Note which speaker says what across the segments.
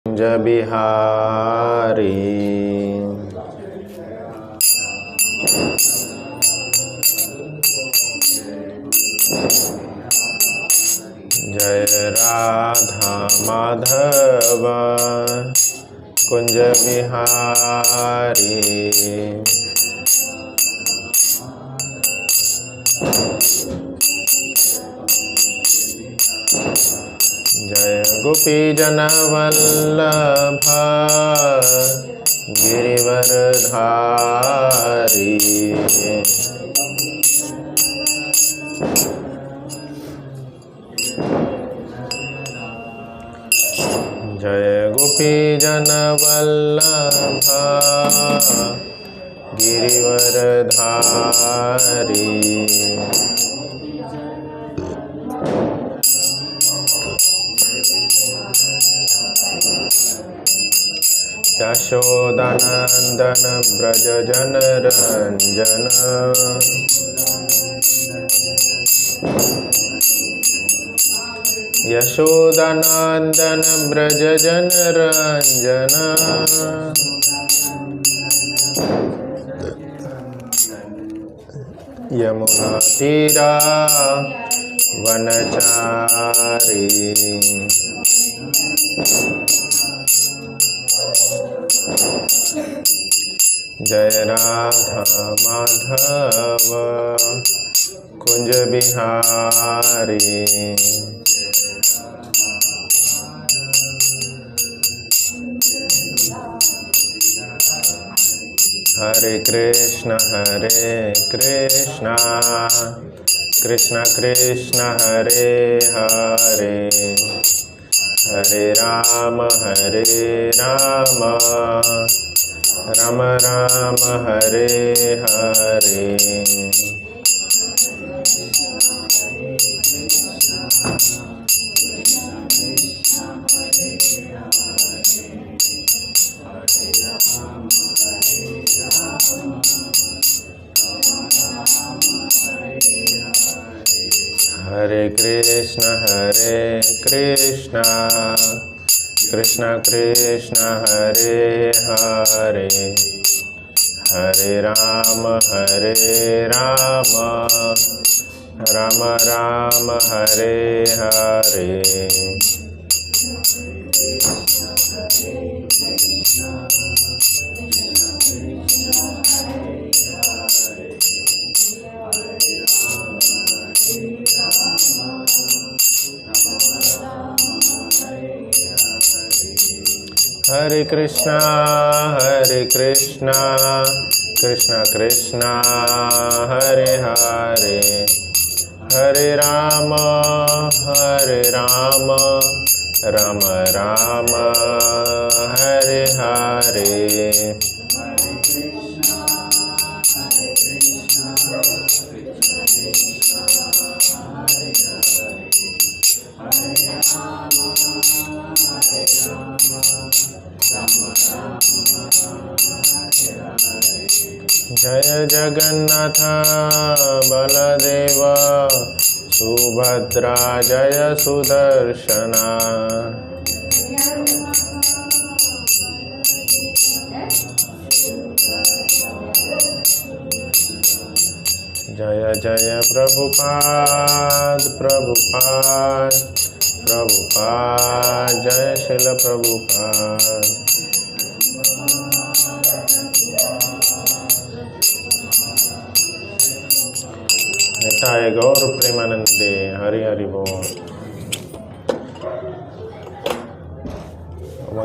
Speaker 1: कुंज बिहारी जय राधा माधव कुंज बिहारी जय गोपी जन वल्लभ गिरिवरधारी जय गोपी जन वल्लभ गिरिवरधारी यशोदानंदन ब्रज जन रंजन यशोदानंदन ब्रज जन रंजन यमुना तीरा वनचारी जय राधा माधव कुंज बिहारी हरे कृष्ण कृष्ण कृष्ण हरे हरे हरे राम राम राम हरे हरे हरे कृष्ण कृष्ण कृष्ण हरे हरे हरे राम राम राम हरे हरे हरे कृष्णा कृष्ण कृष्णा हरे हरे हरे राम राम राम हरे हरे जय जगन्नाथ बलदेव सुभद्रा जय सुदर्शना जय जय प्रभुपाद जय शिल प्रभुपाद निताय गौर प्रेमानंदे हरि हरि बोल।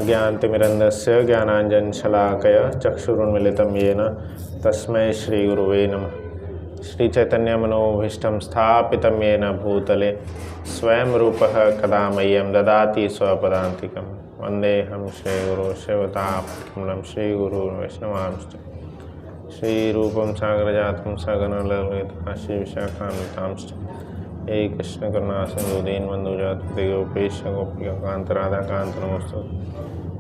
Speaker 1: ज्ञानतिमिरन्दस्य ज्ञानाञ्जनशलाकया चक्षुरुन्मिलितं येन तस्मै श्रीगुरुवे नमः। श्रीचैतन्यमनोभीष्टं स्थापितं येन भूतले स्वयं रूपः कदा मह्यं ददाति स्वपदान्तिकं। वन्देऽहं श्रीगुरो शिवतापकमलं श्रीगुरुर्वैष्णवांश्च श्रीरूपं सागरजातं सगणललिता श्रीविशाखान्वितांश्च हे कृष्णकरुणासिन्धु दीनबन्धु जगत्पते गोपेश गोपिकान्त राधाकान्त नमोस्तुते।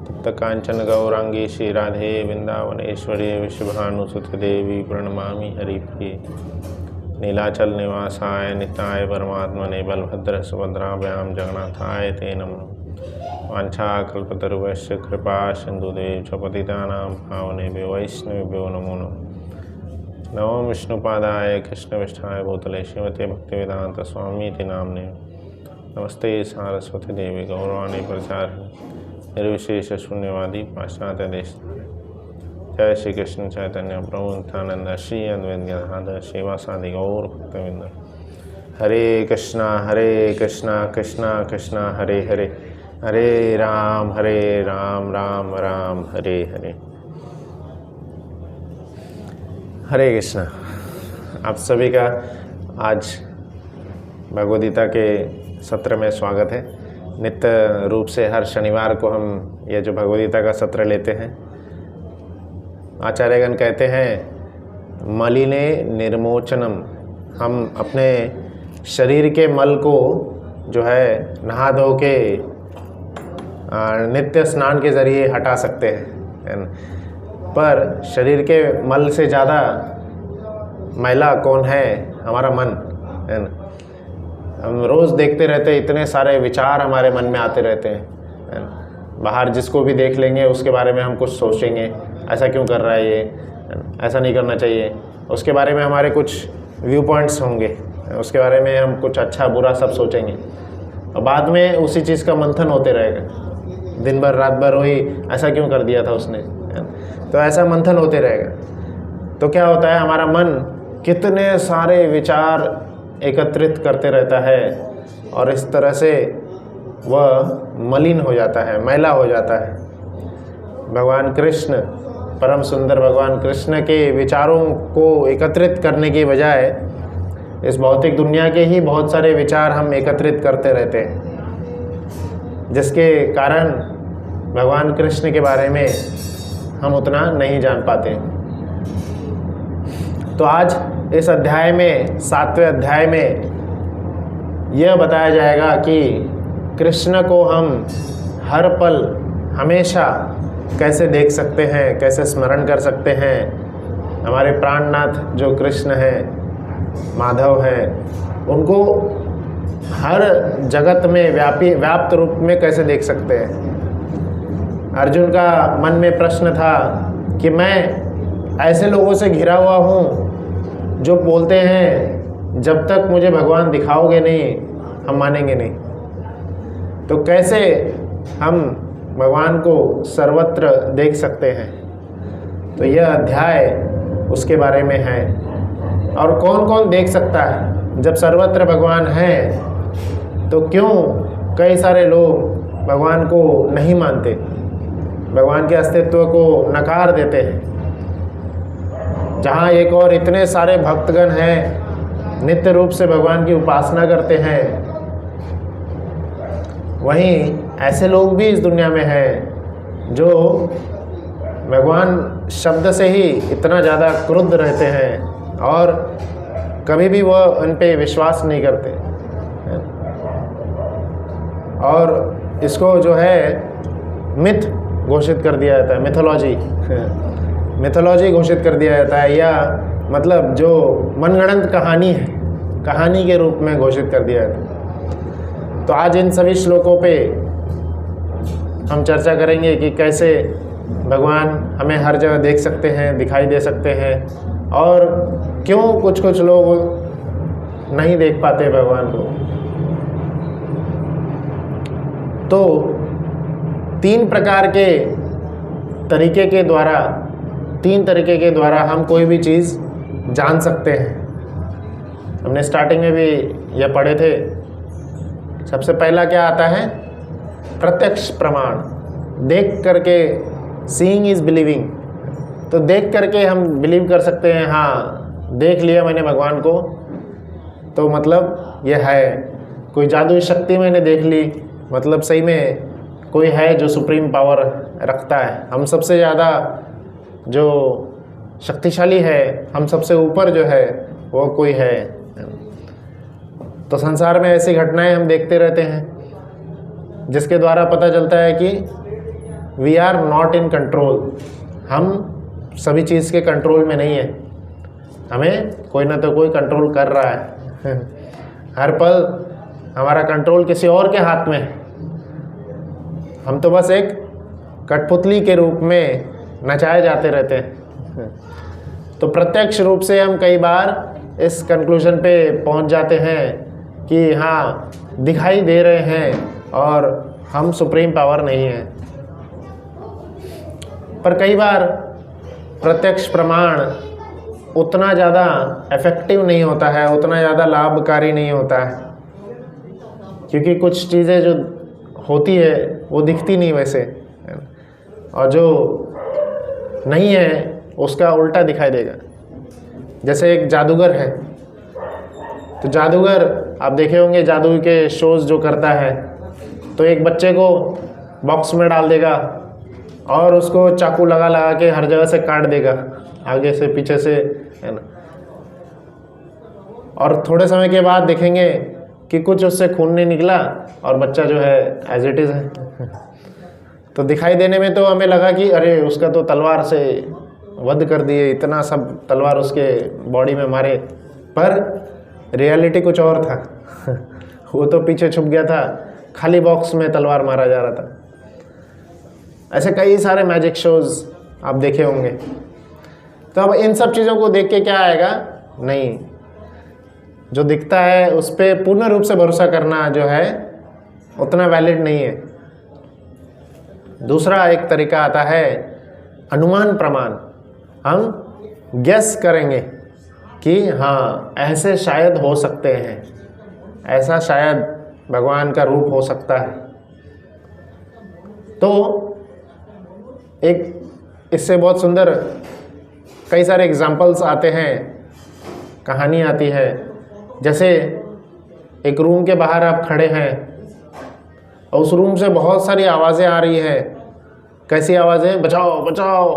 Speaker 1: तप्तकाञ्चन गौरांगी श्रीराधे वृन्दावनेश्वरी विश्वभानुसुते देवी प्रणमामि हरिप्रिये। नीलाचल निवासाय निताय परमात्मने बलभद्र सुभद्राभ्यां जगन्नाथाय ते नमः। वाञ्छाकल्पतरुभ्यश्च कृपा सिन्धुदेव च पतितानां पावनेभ्यो वैष्णवेभ्यो नमो नमः। नमो विष्णुपादाय कृष्णविष्ठाय भूतले श्रीमते भक्तिवेदांत स्वामीति नाम्ने। नमस्ते सारस्वती देवी गौरवाणी प्रचारिणी निर्विशेष शून्यवादी पाश्चात्य देश। जय श्री कृष्ण चैतन्य प्रभु नित्यानंद श्री अद्वैत गदाधर श्रीवासादि गौर भक्तवृंद। हरे कृष्णा कृष्णा कृष्णा हरे हरे, हरे राम राम राम हरे हरे। हरे कृष्णा। आप सभी का आज भगवद गीता के सत्र में स्वागत है। नित्य रूप से हर शनिवार को हम ये जो भगवद गीता का सत्र लेते हैं, आचार्यगण कहते हैं मलिने निर्मोचनम। हम अपने शरीर के मल को जो है नहा धो के नित्य स्नान के ज़रिए हटा सकते हैं, पर शरीर के मल से ज़्यादा मैला कौन है? हमारा मन है ना। हम रोज़ देखते रहते हैं, इतने सारे विचार हमारे मन में आते रहते हैं, है ना। बाहर जिसको भी देख लेंगे उसके बारे में हम कुछ सोचेंगे, ऐसा क्यों कर रहा है ये, ऐसा नहीं करना चाहिए। उसके बारे में हमारे कुछ व्यू पॉइंट्स होंगे, उसके बारे में हम कुछ अच्छा बुरा सब सोचेंगे और बाद में उसी चीज़ का मंथन होते रहेगा। दिन भर रात भर वही ऐसा क्यों कर दिया था उसने, तो ऐसा मंथन होते रहेगा। तो क्या होता है, हमारा मन कितने सारे विचार एकत्रित करते रहता है और इस तरह से वह मलिन हो जाता है, मैला हो जाता है। भगवान कृष्ण, परम सुंदर भगवान कृष्ण के विचारों को एकत्रित करने की बजाय इस भौतिक दुनिया के ही बहुत सारे विचार हम एकत्रित करते रहते हैं, जिसके कारण भगवान कृष्ण के बारे में हम उतना नहीं जान पाते। तो आज इस अध्याय में, 7वें अध्याय में यह बताया जाएगा कि कृष्ण को हम हर पल हमेशा कैसे देख सकते हैं, कैसे स्मरण कर सकते हैं। हमारे प्राणनाथ जो कृष्ण हैं, माधव हैं, उनको हर जगत में व्याप्त रूप में कैसे देख सकते हैं। अर्जुन का मन में प्रश्न था कि मैं ऐसे लोगों से घिरा हुआ हूँ जो बोलते हैं जब तक मुझे भगवान दिखाओगे नहीं हम मानेंगे नहीं। तो कैसे हम भगवान को सर्वत्र देख सकते हैं? तो यह अध्याय उसके बारे में है। और कौन कौन देख सकता है? जब सर्वत्र भगवान है तो क्यों कई सारे लोग भगवान को नहीं मानते, भगवान के अस्तित्व को नकार देते हैं? जहाँ एक और इतने सारे भक्तगण हैं, नित्य रूप से भगवान की उपासना करते हैं, वहीं ऐसे लोग भी इस दुनिया में हैं जो भगवान शब्द से ही इतना ज़्यादा क्रुद्ध रहते हैं और कभी भी वह उन पे विश्वास नहीं करते। और इसको जो है मिथ घोषित कर दिया जाता है, मिथोलॉजी घोषित कर दिया जाता है, या मतलब जो मनगढ़ंत कहानी है, कहानी के रूप में घोषित कर दिया जाता है। तो आज इन सभी श्लोकों पे हम चर्चा करेंगे कि कैसे भगवान हमें हर जगह देख सकते हैं, दिखाई दे सकते हैं, और क्यों कुछ कुछ लोग नहीं देख पाते भगवान को। तो 3 प्रकार के तरीके के द्वारा हम कोई भी चीज़ जान सकते हैं। हमने स्टार्टिंग में भी यह पढ़े थे। सबसे पहला क्या आता है? प्रत्यक्ष प्रमाण। देख करके, सीइंग इज़ बिलीविंग। तो देख करके हम बिलीव कर सकते हैं, हाँ देख लिया मैंने भगवान को, तो मतलब यह है। कोई जादुई शक्ति मैंने देख ली, मतलब सही में कोई है जो सुप्रीम पावर रखता है। हम सबसे ज़्यादा जो शक्तिशाली है, हम सबसे ऊपर जो है वो कोई है। तो संसार में ऐसी घटनाएं हम देखते रहते हैं जिसके द्वारा पता चलता है कि we are not in control. हम सभी चीज़ के कंट्रोल में नहीं है, हमें कोई ना तो कोई कंट्रोल कर रहा है। हर पल हमारा कंट्रोल किसी और के हाथ में है। हम तो बस एक कठपुतली के रूप में नचाए जाते रहते हैं। तो प्रत्यक्ष रूप से हम कई बार इस कंक्लूजन पे पहुंच जाते हैं कि हाँ, दिखाई दे रहे हैं और हम सुप्रीम पावर नहीं हैं। पर कई बार प्रत्यक्ष प्रमाण उतना ज़्यादा इफेक्टिव नहीं होता है, उतना ज़्यादा लाभकारी नहीं होता है, क्योंकि कुछ चीज़ें जो होती है वो दिखती नहीं वैसे, और जो नहीं है उसका उल्टा दिखाई देगा। जैसे एक जादूगर है, तो जादूगर आप देखे होंगे जादू के शोज़ जो करता है, तो एक बच्चे को बॉक्स में डाल देगा और उसको चाकू लगा लगा के हर जगह से काट देगा, आगे से पीछे से, है ना। और थोड़े समय के बाद देखेंगे कि कुछ उससे खून नहीं निकला और बच्चा जो है एज इट इज़ है। तो दिखाई देने में तो हमें लगा कि अरे उसका तो तलवार से वध कर दिए, इतना सब तलवार उसके बॉडी में मारे, पर रियलिटी कुछ और था। वो तो पीछे छुप गया था, खाली बॉक्स में तलवार मारा जा रहा था। ऐसे कई सारे मैजिक शोज़ आप देखे होंगे। तो अब इन सब चीज़ों को देख के क्या आएगा, नहीं, जो दिखता है उस पर पूर्ण रूप से भरोसा करना जो है उतना वैलिड नहीं है। दूसरा एक तरीका आता है अनुमान प्रमाण। हम गेस करेंगे कि हाँ, ऐसे शायद हो सकते हैं, ऐसा शायद भगवान का रूप हो सकता है। तो एक इससे बहुत सुंदर कई सारे एग्जाम्पल्स आते हैं, कहानी आती है। जैसे एक रूम के बाहर आप खड़े हैं और उस रूम से बहुत सारी आवाज़ें आ रही हैं। कैसी आवाज़ें? बचाओ बचाओ,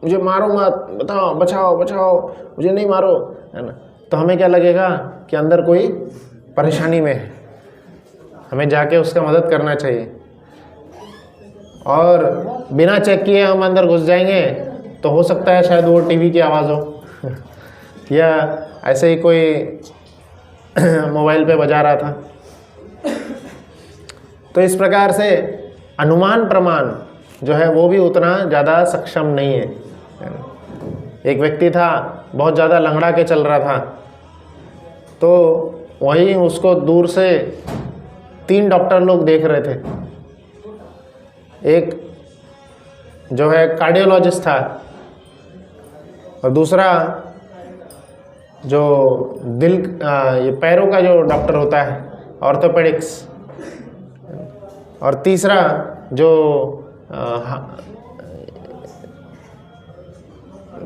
Speaker 1: मुझे मारो मत, बताओ बचाओ बचाओ, मुझे नहीं मारो, है ना। तो हमें क्या लगेगा कि अंदर कोई परेशानी में है, हमें जाके उसका मदद करना चाहिए। और बिना चेक किए हम अंदर घुस जाएंगे तो हो सकता है शायद वो टीवी की आवाज़ हो या ऐसे ही कोई मोबाइल पे बजा रहा था। तो इस प्रकार से अनुमान प्रमाण जो है वो भी उतना ज़्यादा सक्षम नहीं है। एक व्यक्ति था, बहुत ज़्यादा लंगड़ा के चल रहा था, तो वहीं उसको दूर से 3 डॉक्टर लोग देख रहे थे। एक जो है कार्डियोलॉजिस्ट था और दूसरा जो दिल ये पैरों का जो डॉक्टर होता है, ऑर्थोपेडिक्स, और तीसरा जो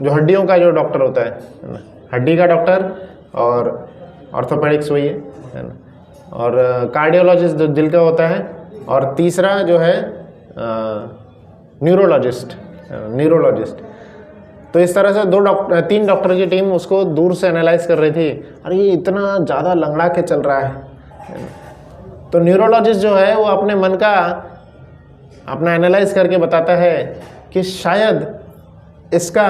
Speaker 1: हड्डियों का जो डॉक्टर होता है, हड्डी का डॉक्टर, और ऑर्थोपेडिक्स वही है ना, और कार्डियोलॉजिस्ट जो दिल का होता है, और तीसरा जो है न्यूरोलॉजिस्ट। तो इस तरह से 3 डॉक्टर की टीम उसको दूर से एनालाइज कर रही थी। अरे ये इतना ज़्यादा लंगड़ा के चल रहा है। तो न्यूरोलॉजिस्ट जो है वो अपने मन का अपना एनालाइज करके बताता है कि शायद इसका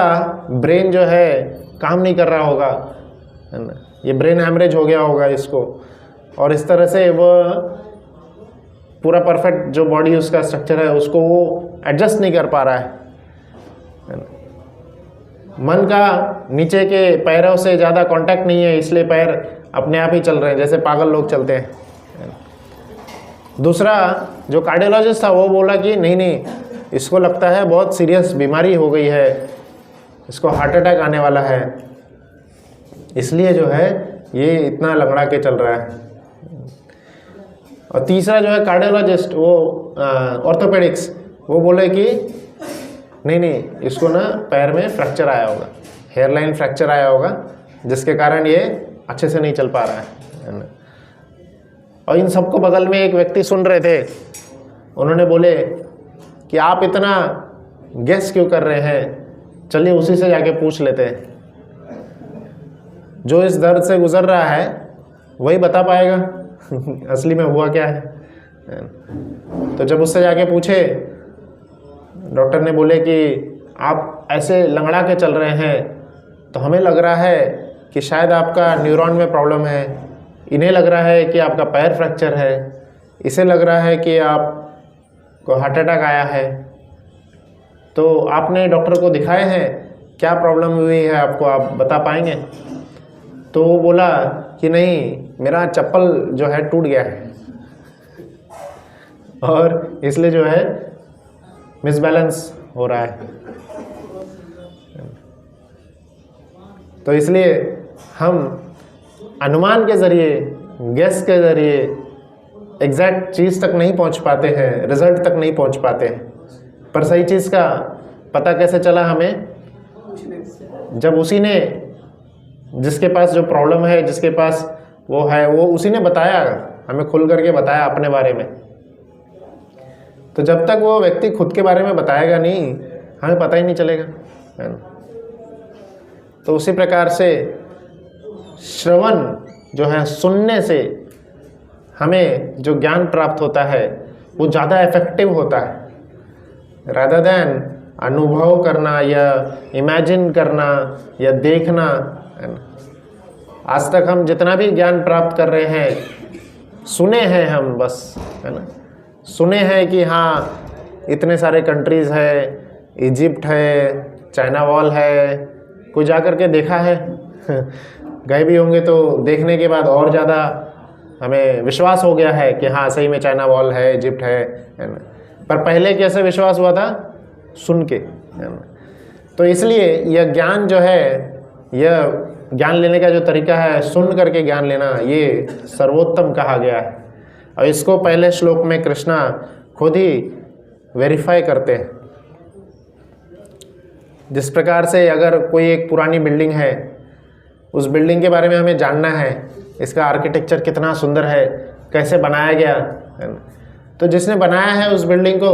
Speaker 1: ब्रेन जो है काम नहीं कर रहा होगा, है ना, ये ब्रेन हैमरेज हो गया होगा इसको, और इस तरह से वो पूरा परफेक्ट जो बॉडी उसका स्ट्रक्चर है उसको वो एडजस्ट नहीं कर पा रहा है ना। मन का नीचे के पैरों से ज़्यादा कांटेक्ट नहीं है, इसलिए पैर अपने आप ही चल रहे हैं जैसे पागल लोग चलते हैं। दूसरा जो कार्डियोलॉजिस्ट था वो बोला कि नहीं नहीं, इसको लगता है बहुत सीरियस बीमारी हो गई है, इसको हार्ट अटैक आने वाला है, इसलिए जो है ये इतना लंगड़ा के चल रहा है। और तीसरा जो है कार्डियोलॉजिस्ट, वो ऑर्थोपेडिक्स, वो बोले कि नहीं नहीं, इसको ना पैर में फ्रैक्चर आया होगा, हेयरलाइन फ्रैक्चर आया होगा, जिसके कारण ये अच्छे से नहीं चल पा रहा है ना। और इन सबको बगल में एक व्यक्ति सुन रहे थे, उन्होंने बोले कि आप इतना गेस क्यों कर रहे हैं, चलिए उसी से जाके पूछ लेते हैं, जो इस दर्द से गुजर रहा है वही बता पाएगा असली में हुआ क्या है। तो जब उससे जाके पूछे, डॉक्टर ने बोले कि आप ऐसे लंगड़ा के चल रहे हैं तो हमें लग रहा है कि शायद आपका न्यूरॉन में प्रॉब्लम है, इन्हें लग रहा है कि आपका पैर फ्रैक्चर है, इसे लग रहा है कि आप को हार्ट अटैक आया है, तो आपने डॉक्टर को दिखाए हैं, क्या प्रॉब्लम हुई है आपको, आप बता पाएंगे? तो वो बोला कि नहीं, मेरा चप्पल जो है टूट गया है और इसलिए जो है मिसबैलेंस हो रहा है। तो इसलिए हम अनुमान के ज़रिए, गेस के ज़रिए एग्जैक्ट चीज़ तक नहीं पहुंच पाते हैं, रिजल्ट तक नहीं पहुंच पाते हैं। पर सही चीज़ का पता कैसे चला हमें? जब उसी ने, जिसके पास जो प्रॉब्लम है, जिसके पास वो है, वो उसी ने बताया, हमें खुल करके बताया अपने बारे में। तो जब तक वो व्यक्ति खुद के बारे में बताएगा नहीं, हमें पता ही नहीं चलेगा, है ना। तो उसी प्रकार से श्रवण जो है, सुनने से हमें जो ज्ञान प्राप्त होता है वो ज़्यादा इफेक्टिव होता है रादर देन अनुभव करना या इमेजिन करना या देखना, है ना। आज तक हम जितना भी ज्ञान प्राप्त कर रहे हैं, सुने हैं हम बस, है ना। सुने हैं कि हाँ इतने सारे कंट्रीज़ है, इजिप्ट है, चाइना वॉल है, कोई जा कर के देखा है? गए भी होंगे तो देखने के बाद और ज़्यादा हमें विश्वास हो गया है कि हाँ सही में चाइना वॉल है, इजिप्ट है ना। पर पहले कैसे विश्वास हुआ था? सुन के, है ना। तो इसलिए यह ज्ञान जो है, यह ज्ञान लेने का जो तरीका है, सुन करके ज्ञान लेना, ये सर्वोत्तम कहा गया है। और इसको पहले श्लोक में कृष्णा खुद ही वेरीफाई करते हैं। जिस प्रकार से अगर कोई एक पुरानी बिल्डिंग है, उस बिल्डिंग के बारे में हमें जानना है, इसका आर्किटेक्चर कितना सुंदर है, कैसे बनाया गया, है ना। तो जिसने बनाया है उस बिल्डिंग को,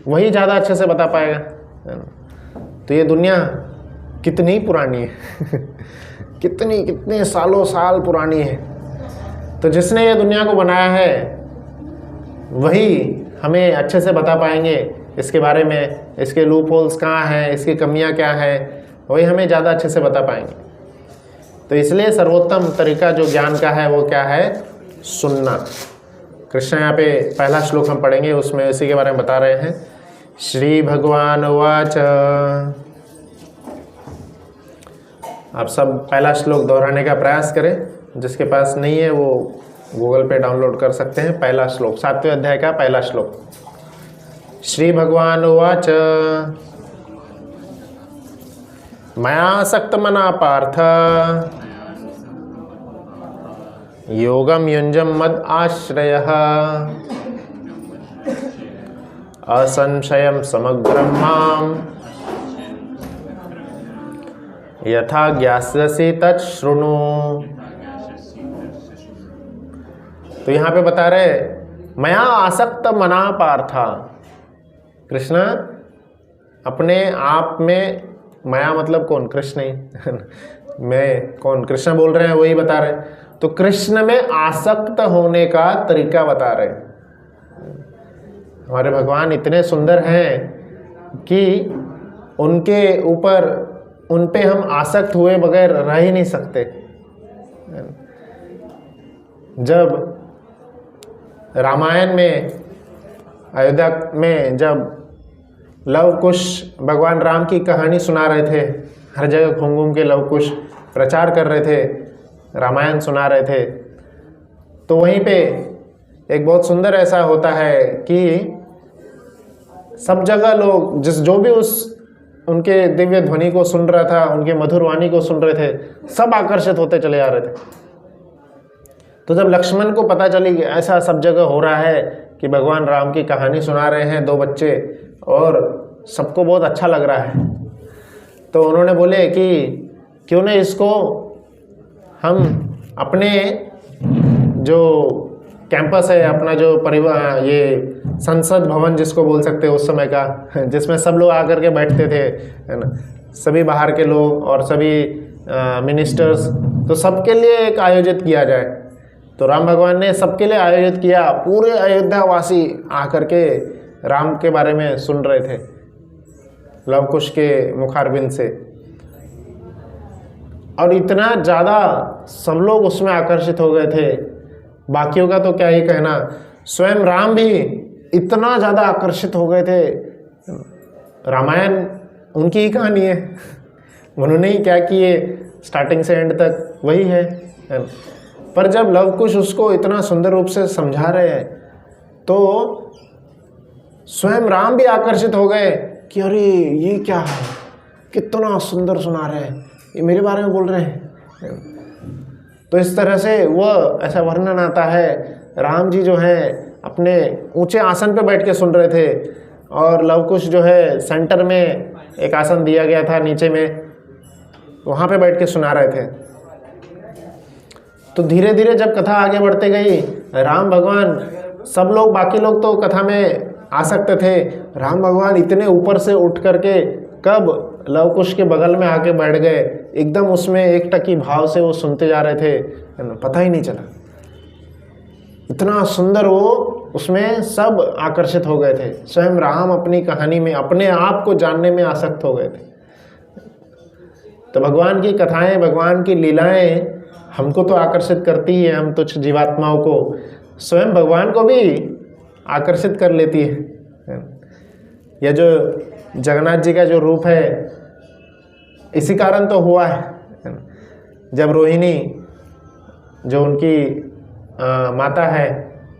Speaker 1: वही ज़्यादा अच्छे से बता पाएगा, है ना। तो ये दुनिया कितनी पुरानी है कितने सालों साल पुरानी है। तो जिसने ये दुनिया को बनाया है वही हमें अच्छे से बता पाएंगे इसके बारे में, इसके लूप होल्स कहाँ हैं, इसकी कमियाँ क्या हैं, वही हमें ज़्यादा अच्छे से बता पाएंगे। तो इसलिए सर्वोत्तम तरीका जो ज्ञान का है वो क्या है? सुनना। कृष्ण यहाँ पे पहला श्लोक हम पढ़ेंगे, उसमें इसी के बारे में बता रहे हैं। श्री भगवान उवाच। आप सब पहला श्लोक दोहराने का प्रयास करें, जिसके पास नहीं है वो गूगल पे डाउनलोड कर सकते हैं। पहला श्लोक, 7वें अध्याय का पहला श्लोक। श्री भगवान उवाच। मया सक्तमना पार्थ योगम युञ्जम मद आश्रयः असंशयम समग्रं मां यथा ज्ञास्यसि तच्छृणु। तो यहाँ पे बता रहे, मया आसक्त मना पार्था। कृष्ण अपने आप में, माया मतलब कौन? कृष्ण ही मैं कौन? कृष्ण बोल रहे हैं, वही बता रहे हैं। तो कृष्ण में आसक्त होने का तरीका बता रहे हैं। हमारे भगवान इतने सुंदर हैं कि उनके ऊपर, उन पे हम आसक्त हुए बगैर रह ही नहीं सकते। जब रामायण में, अयोध्या में जब लव कुश भगवान राम की कहानी सुना रहे थे, हर जगह घूम घूम के लव कुश प्रचार कर रहे थे, रामायण सुना रहे थे, तो वहीं पे एक बहुत सुंदर ऐसा होता है कि सब जगह लोग जो भी उस उनके दिव्य ध्वनि को सुन रहा था, उनके मधुर वाणी को सुन रहे थे, सब आकर्षित होते चले आ रहे थे। तो जब लक्ष्मण को पता चली कि ऐसा सब जगह हो रहा है कि भगवान राम की कहानी सुना रहे हैं 2 बच्चे और सबको बहुत अच्छा लग रहा है, तो उन्होंने बोले कि क्यों नहीं इसको हम अपने जो कैंपस है, अपना जो परिवार, ये संसद भवन जिसको बोल सकते हैं उस समय का, जिसमें सब लोग आकर के बैठते थे, है ना, सभी बाहर के लोग और सभी मिनिस्टर्स, तो सबके लिए एक आयोजित किया जाए। तो राम भगवान ने सबके लिए आयोजित किया। पूरे अयोध्यावासी आकर के राम के बारे में सुन रहे थे लव कुश के मुखारबिंद से, और इतना ज़्यादा सब लोग उसमें आकर्षित हो गए थे। बाकियों का तो क्या ही कहना, स्वयं राम भी इतना ज़्यादा आकर्षित हो गए थे। रामायण उनकी ही कहानी है, उन्होंने ही क्या किए, स्टार्टिंग से एंड तक वही है। पर जब लव कुश उसको इतना सुंदर रूप से समझा रहे हैं तो स्वयं राम भी आकर्षित हो गए कि अरे ये क्या है, कितना सुंदर सुना रहे हैं, ये मेरे बारे में बोल रहे हैं। तो इस तरह से वह ऐसा वर्णन आता है, राम जी जो हैं अपने ऊंचे आसन पर बैठ के सुन रहे थे और लवकुश जो है सेंटर में एक आसन दिया गया था नीचे में, वहाँ पे बैठ के सुना रहे थे। तो धीरे धीरे जब कथा आगे बढ़ते गई, राम भगवान, सब लोग बाकी लोग तो कथा में आसक्त थे, राम भगवान इतने ऊपर से उठ करके कब लवकुश के बगल में आके बैठ गए, एकदम उसमें एक टकी भाव से वो सुनते जा रहे थे, पता ही नहीं चला। इतना सुंदर वो उसमें सब आकर्षित हो गए थे। स्वयं राम अपनी कहानी में अपने आप को जानने में आसक्त हो गए थे। तो भगवान की कथाएं, भगवान की लीलाएं हमको तो आकर्षित करती है, हम तुच्छ जीवात्माओं को, स्वयं भगवान को भी आकर्षित कर लेती है। यह जो जगन्नाथ जी का जो रूप है, इसी कारण तो हुआ है। जब रोहिणी जो उनकी माता है,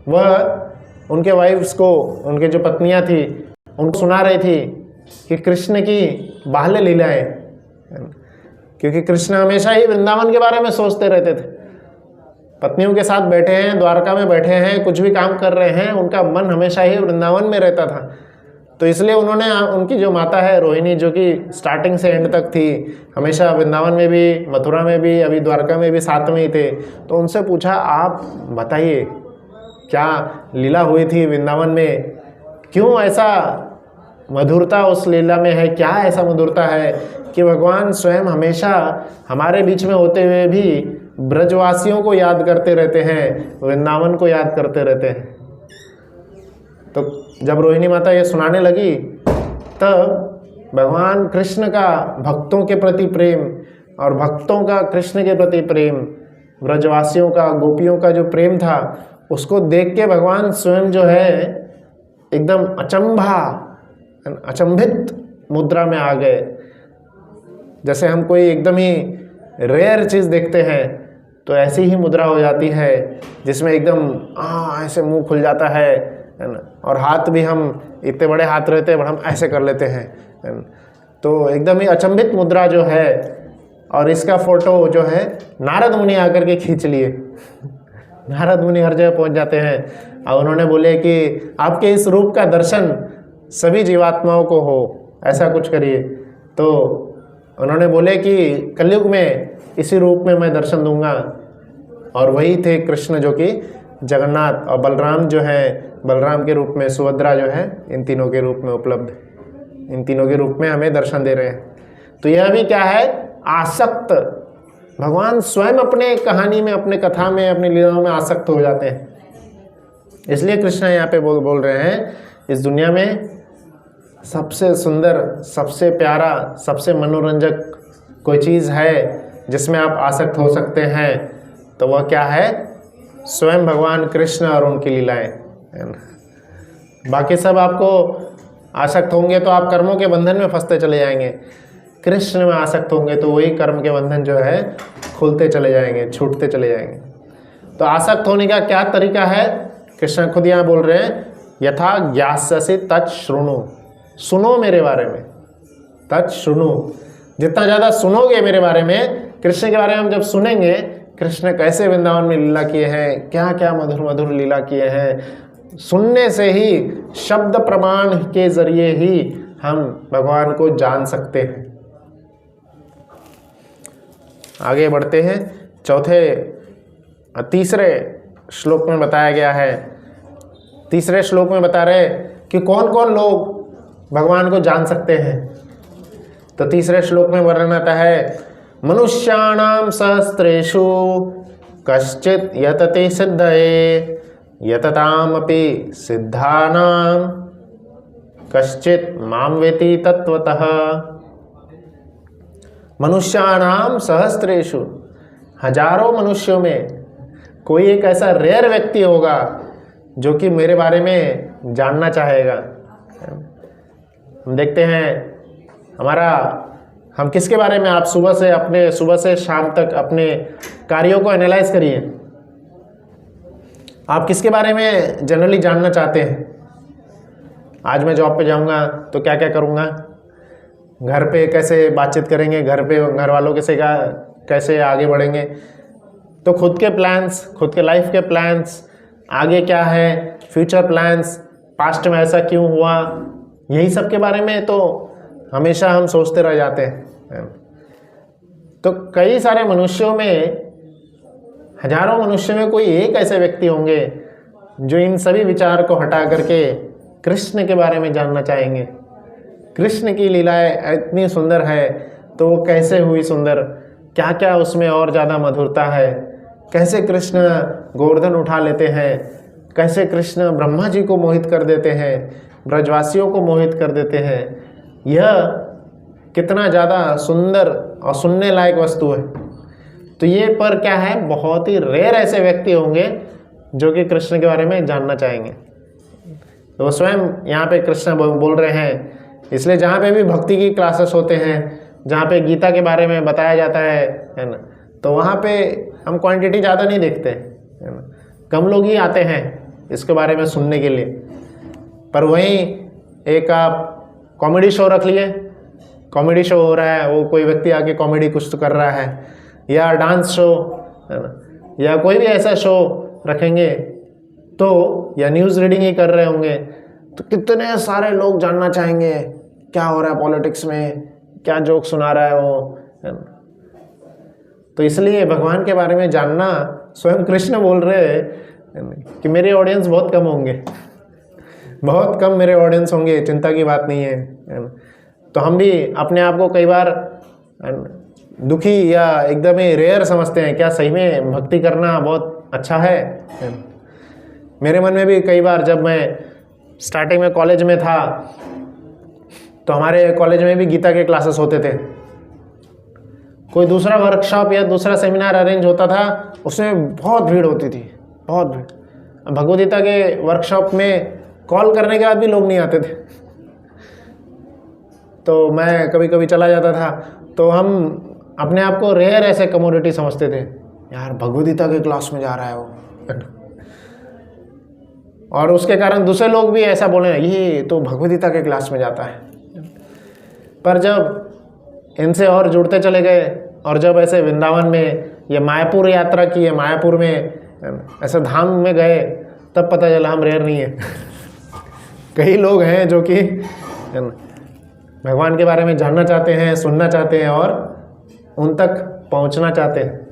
Speaker 1: वह उनके वाइफ्स को, उनके जो पत्नियां थी, उनको सुना रही थी कि कृष्ण की बाह्य लीलाएं, क्योंकि कृष्ण हमेशा ही वृंदावन के बारे में सोचते रहते थे। पत्नियों के साथ बैठे हैं, द्वारका में बैठे हैं, कुछ भी काम कर रहे हैं, उनका मन हमेशा ही वृंदावन में रहता था। तो इसलिए उन्होंने, उनकी जो माता है रोहिणी, जो कि स्टार्टिंग से एंड तक थी, हमेशा वृंदावन में भी, मथुरा में भी, अभी द्वारका में भी साथ में ही थे, तो उनसे पूछा, आप बताइए क्या लीला हुई थी वृंदावन में, क्यों ऐसा मधुरता उस लीला में है, क्या ऐसा मधुरता है कि भगवान स्वयं हमेशा हमारे बीच में होते हुए भी ब्रजवासियों को याद करते रहते हैं, वृंदावन को याद करते रहते हैं। तो जब रोहिणी माता ये सुनाने लगी, तब भगवान कृष्ण का भक्तों के प्रति प्रेम और भक्तों का कृष्ण के प्रति प्रेम, ब्रजवासियों का, गोपियों का जो प्रेम था, उसको देख के भगवान स्वयं जो है एकदम अचंभित मुद्रा में आ गए। जैसे हम कोई एकदम ही रेयर चीज़ देखते हैं तो ऐसी ही मुद्रा हो जाती है, जिसमें एकदम ऐसे मुंह खुल जाता है ना, और हाथ भी, हम इतने बड़े हाथ रहते हैं, हम ऐसे कर लेते हैं, तो एकदम ही अचंभित मुद्रा जो है। और इसका फोटो जो है नारद मुनि आकर के खींच लिए। नारद मुनि हर जगह पहुंच जाते हैं और उन्होंने बोले कि आपके इस रूप का दर्शन सभी जीवात्माओं को हो, ऐसा कुछ करिए। तो उन्होंने बोले कि कलयुग में इसी रूप में मैं दर्शन दूंगा, और वही थे कृष्ण जो कि जगन्नाथ, और बलराम जो है, बलराम के रूप में सुभद्रा जो है, इन तीनों के रूप में उपलब्ध, इन तीनों के रूप में हमें दर्शन दे रहे हैं। तो यह भी क्या है, आसक्त। भगवान स्वयं अपने कहानी में, अपने कथा में, अपनी लीलाओं में आसक्त हो जाते हैं। इसलिए कृष्ण यहाँ पे बोल रहे हैं, इस दुनिया में सबसे सुंदर, सबसे प्यारा, सबसे मनोरंजक कोई चीज़ है जिसमें आप आसक्त हो सकते हैं, तो वह क्या है, स्वयं भगवान कृष्ण और उनकी लीलाएं। बाकी सब आपको आसक्त होंगे तो आप कर्मों के बंधन में फंसते चले जाएंगे। कृष्ण में आसक्त होंगे तो वही कर्म के बंधन जो है खुलते चले जाएंगे, छूटते चले जाएंगे। तो आसक्त होने का क्या तरीका है, कृष्ण खुद यहाँ बोल रहे हैं, यथा ज्ञास्यसि तत् शृणु, सुनो मेरे बारे में, तत् शृणु, जितना ज़्यादा सुनोगे मेरे बारे में, कृष्ण के बारे में हम जब सुनेंगे, कृष्ण कैसे वृंदावन में लीला किए हैं, क्या क्या मधुर मधुर लीला किए हैं, सुनने से ही, शब्द प्रमाण के जरिए ही हम भगवान को जान सकते हैं। आगे बढ़ते हैं, तीसरे श्लोक में बताया गया है। तीसरे श्लोक में बता रहे कि कौन कौन लोग भगवान को जान सकते हैं। तो तीसरे श्लोक में वर्णन आता है, मनुष्याणाम सहस्रेषु कश्चित यतते सिद्धये यततामपि सिद्धानाम कश्चित माम वेति तत्वतः। मनुष्याणाम सहस्रेषु, हजारों मनुष्यों में कोई एक ऐसा रेयर व्यक्ति होगा जो कि मेरे बारे में जानना चाहेगा। हम देखते हैं हम किसके बारे में, आप सुबह से शाम तक अपने कार्यों को एनालाइज करिए। आप किसके बारे में जनरली जानना चाहते हैं? आज मैं जॉब पे जाऊंगा तो क्या क्या करूंगा, घर पे कैसे बातचीत करेंगे, घर पे घर वालों के से कैसे आगे बढ़ेंगे। तो खुद के प्लान्स, खुद के लाइफ के प्लान्स, आगे क्या है, फ्यूचर प्लान्स, पास्ट में ऐसा क्यों हुआ, यही सब के बारे में तो हमेशा हम सोचते रह जाते हैं। तो कई सारे मनुष्यों में, हजारों मनुष्यों में कोई एक ऐसे व्यक्ति होंगे जो इन सभी विचार को हटा करके कृष्ण के बारे में जानना चाहेंगे। कृष्ण की लीलाएं इतनी सुंदर है तो वो कैसे हुई सुंदर, क्या क्या उसमें और ज़्यादा मधुरता है, कैसे कृष्ण गोवर्धन उठा लेते हैं, कैसे कृष्ण ब्रह्मा जी को मोहित कर देते हैं, ब्रजवासियों को मोहित कर देते हैं। यह कितना ज़्यादा सुंदर और सुनने लायक वस्तु है। तो ये पर क्या है, बहुत ही रेयर ऐसे व्यक्ति होंगे जो कि कृष्ण के बारे में जानना चाहेंगे। तो स्वयं यहाँ पे कृष्ण बोल रहे हैं। इसलिए जहाँ पे भी भक्ति की क्लासेस होते हैं, जहाँ पे गीता के बारे में बताया जाता है ना, तो वहाँ पे हम क्वांटिटी ज़्यादा नहीं देखते, है ना, कम लोग ही आते हैं इसके बारे में सुनने के लिए। पर वहीं एक आप कॉमेडी शो रख लिए, कॉमेडी शो हो रहा है, वो कोई व्यक्ति आके कॉमेडी कुछ तो कर रहा है, या डांस शो, है ना, या कोई भी ऐसा शो रखेंगे तो, या न्यूज़ रीडिंग ही कर रहे होंगे, तो कितने सारे लोग जानना चाहेंगे क्या हो रहा है पॉलिटिक्स में, क्या जोक सुना रहा है वो, है ना। तो इसलिए भगवान के बारे में जानना, स्वयं कृष्ण बोल रहे हैं कि मेरे ऑडियंस बहुत कम होंगे, बहुत कम मेरे ऑडियंस होंगे, चिंता की बात नहीं है ना। तो हम भी अपने आप को कई बार दुखी या एकदम ही रेयर समझते हैं। क्या सही में भक्ति करना बहुत अच्छा है? मेरे मन में भी कई बार, जब मैं स्टार्टिंग में कॉलेज में था तो हमारे कॉलेज में भी गीता के क्लासेस होते थे। कोई दूसरा वर्कशॉप या दूसरा सेमिनार अरेंज होता था, उसमें बहुत भीड़ होती थी, बहुत भीड़। भगवद गीता के वर्कशॉप में कॉल करने के बाद भी लोग नहीं आते थे, तो मैं कभी कभी चला जाता था। तो हम अपने आप को रेयर ऐसे कमोडिटी समझते थे, यार भगवद गीता के क्लास में जा रहा है वो, और उसके कारण दूसरे लोग भी ऐसा बोले, ये तो भगवद गीता के क्लास में जाता है। पर जब इनसे और जुड़ते चले गए, और जब ऐसे वृंदावन में ये मायापुर यात्रा की है, मायापुर में ऐसे धाम में गए, तब पता चला हम रेयर नहीं है। कई लोग हैं जो कि भगवान के बारे में जानना चाहते हैं, सुनना चाहते हैं और उन तक पहुंचना चाहते हैं।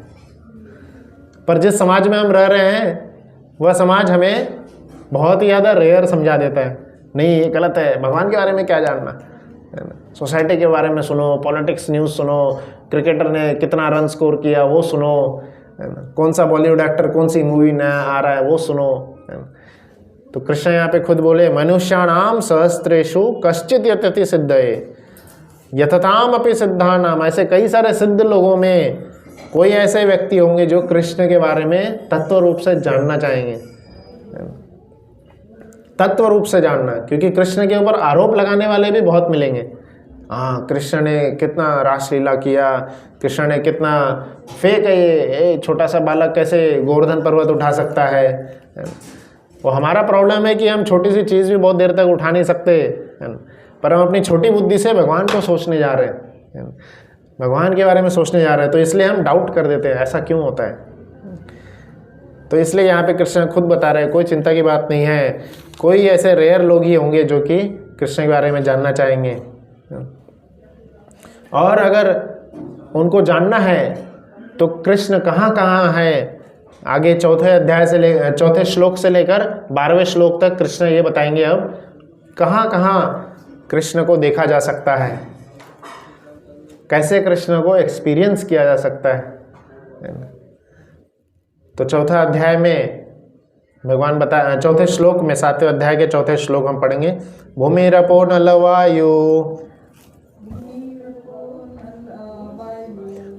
Speaker 1: पर जिस समाज में हम रह रहे हैं वह समाज हमें बहुत ही ज़्यादा रेयर समझा देता है। नहीं, ये गलत है, भगवान के बारे में क्या जानना, सोसाइटी के बारे में सुनो, पॉलिटिक्स न्यूज़ सुनो, क्रिकेटर ने कितना रन स्कोर किया वो सुनो, कौन सा बॉलीवुड एक्टर कौन सी मूवी नया आ रहा है वो सुनो। तो कृष्ण यहाँ पे खुद बोले, मनुष्याणाम सहस्त्रेषु कश्चित यतति सिद्धये यतताम अपि सिद्धानाम। ऐसे कई सारे सिद्ध लोगों में कोई ऐसे व्यक्ति होंगे जो कृष्ण के बारे में तत्व रूप से जानना चाहेंगे, तत्व रूप से जानना। क्योंकि कृष्ण के ऊपर आरोप लगाने वाले भी बहुत मिलेंगे। हाँ, कृष्ण ने कितना रासलीला किया, कृष्ण ने कितना फेक है, ये छोटा सा बालक कैसे गोवर्धन पर्वत उठा सकता है। वो हमारा प्रॉब्लम है कि हम छोटी सी चीज़ भी बहुत देर तक उठा नहीं सकते, पर हम अपनी छोटी बुद्धि से भगवान को सोचने जा रहे हैं, भगवान के बारे में सोचने जा रहे हैं, तो इसलिए हम डाउट कर देते हैं ऐसा क्यों होता है। तो इसलिए यहाँ पे कृष्ण खुद बता रहे हैं, कोई चिंता की बात नहीं है, कोई ऐसे रेयर लोग ही होंगे जो कि कृष्ण के बारे में जानना चाहेंगे। और अगर उनको जानना है तो कृष्ण कहाँ कहाँ है, आगे चौथे श्लोक से लेकर 12वें श्लोक तक कृष्ण ये बताएंगे अब कहाँ कहाँ कृष्ण को देखा जा सकता है, कैसे कृष्ण को एक्सपीरियंस किया जा सकता है। तो चौथा अध्याय में भगवान बता, चौथे श्लोक में, 7वें अध्याय के चौथे श्लोक हम पढ़ेंगे। भूमिरपो नलवायु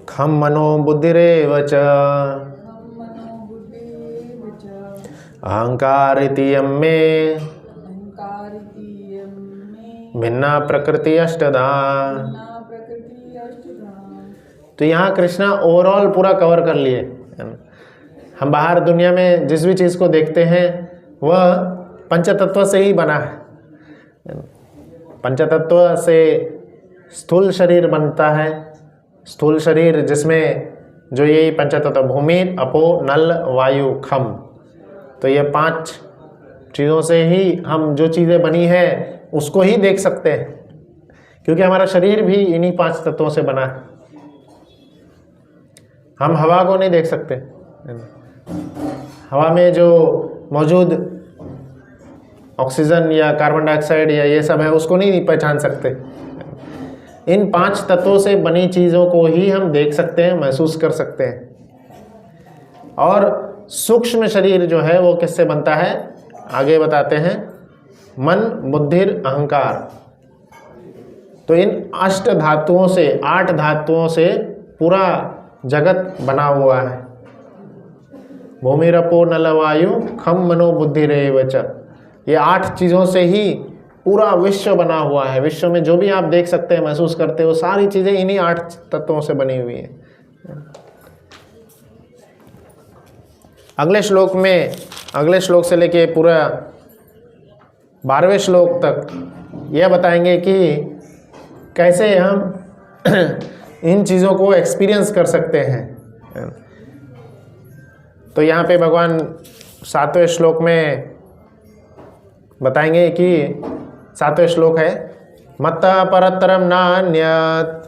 Speaker 1: खम मनो बुद्धिरेव च अहंकार इति यम्मे भिन्ना प्रकृति अष्टधा। तो यहाँ कृष्णा ओवरऑल पूरा कवर कर लिए। हम बाहर दुनिया में जिस भी चीज़ को देखते हैं वह पंचतत्व से ही बना है। पंचतत्व से स्थूल शरीर बनता है। स्थूल शरीर जिसमें जो ये पंचतत्व भूमि, अपो, नल, वायु, खम, तो ये 5 चीज़ों से ही हम जो चीज़ें बनी है उसको ही देख सकते हैं, क्योंकि हमारा शरीर भी इन्हीं 5 तत्वों से बना है। हम हवा को नहीं देख सकते। हवा में जो मौजूद ऑक्सीजन या कार्बन डाइऑक्साइड या ये सब है उसको नहीं पहचान सकते। इन 5 तत्वों से बनी चीज़ों को ही हम देख सकते हैं, महसूस कर सकते हैं। और सूक्ष्म शरीर जो है वो किससे बनता है, आगे बताते हैं, मन, बुद्धिर, अहंकार। तो इन 8 धातुओं से, 8 धातुओं से पूरा जगत बना हुआ है। भूमिरपो नल वायु खम मनो बुद्धिरेव च, ये 8 चीज़ों से ही पूरा विश्व बना हुआ है। विश्व में जो भी आप देख सकते हैं, महसूस करते हो, सारी चीज़ें इन्हीं 8 तत्वों से बनी हुई हैं। अगले श्लोक में, अगले श्लोक से लेके पूरा 12वें श्लोक तक यह बताएंगे कि कैसे हम इन चीज़ों को एक्सपीरियंस कर सकते हैं। तो यहाँ पे भगवान 7वें श्लोक में बताएंगे कि 7वें श्लोक है, मत्तः परतरम नान्यत्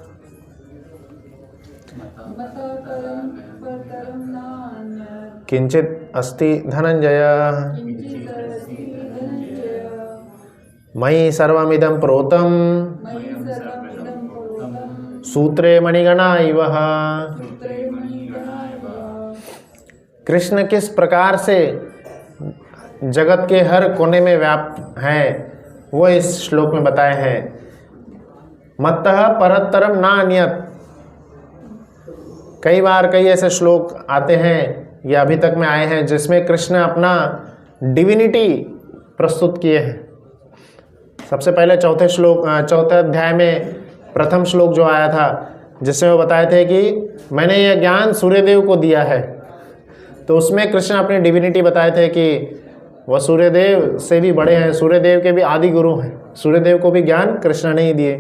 Speaker 1: किंचित अस्ति धनंजय मयि सर्वमिदं प्रोतं सूत्रे मणिगणा इव। कृष्ण किस प्रकार से जगत के हर कोने में व्याप्त हैं वो इस श्लोक में बताए हैं। मत्तः परतरम नान्यत्, कई बार कई ऐसे श्लोक आते हैं या अभी तक में आए हैं जिसमें कृष्ण अपना डिविनिटी प्रस्तुत किए हैं। सबसे पहले चौथे अध्याय में प्रथम श्लोक जो आया था जिसमें वो बताए थे कि मैंने यह ज्ञान सूर्यदेव को दिया है, तो उसमें कृष्ण अपनी डिविनिटी बताए थे कि वह सूर्यदेव से भी बड़े हैं, सूर्यदेव के भी आदि गुरु हैं, सूर्यदेव को भी ज्ञान कृष्ण ने ही दिए।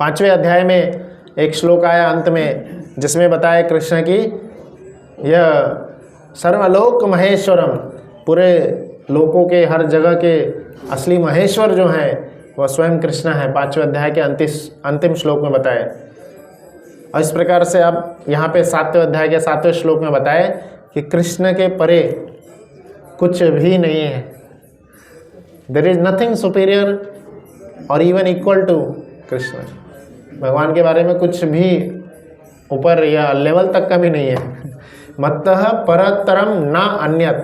Speaker 1: 5वें अध्याय में एक श्लोक आया अंत में जिसमें बताया कृष्ण की यह सर्वलोक महेश्वरम, पूरे लोकों के हर जगह के असली महेश्वर जो हैं वह स्वयं कृष्ण है। 5वें अध्याय के अंतिम श्लोक में बताए। और इस प्रकार से अब यहाँ पे 7वें अध्याय के 7वें श्लोक में बताए कि कृष्ण के परे कुछ भी नहीं है। देयर इज नथिंग सुपीरियर और इवन इक्वल टू कृष्ण। भगवान के बारे में कुछ भी ऊपर या लेवल तक का भी नहीं है। मत्तः परतरम ना अन्यत,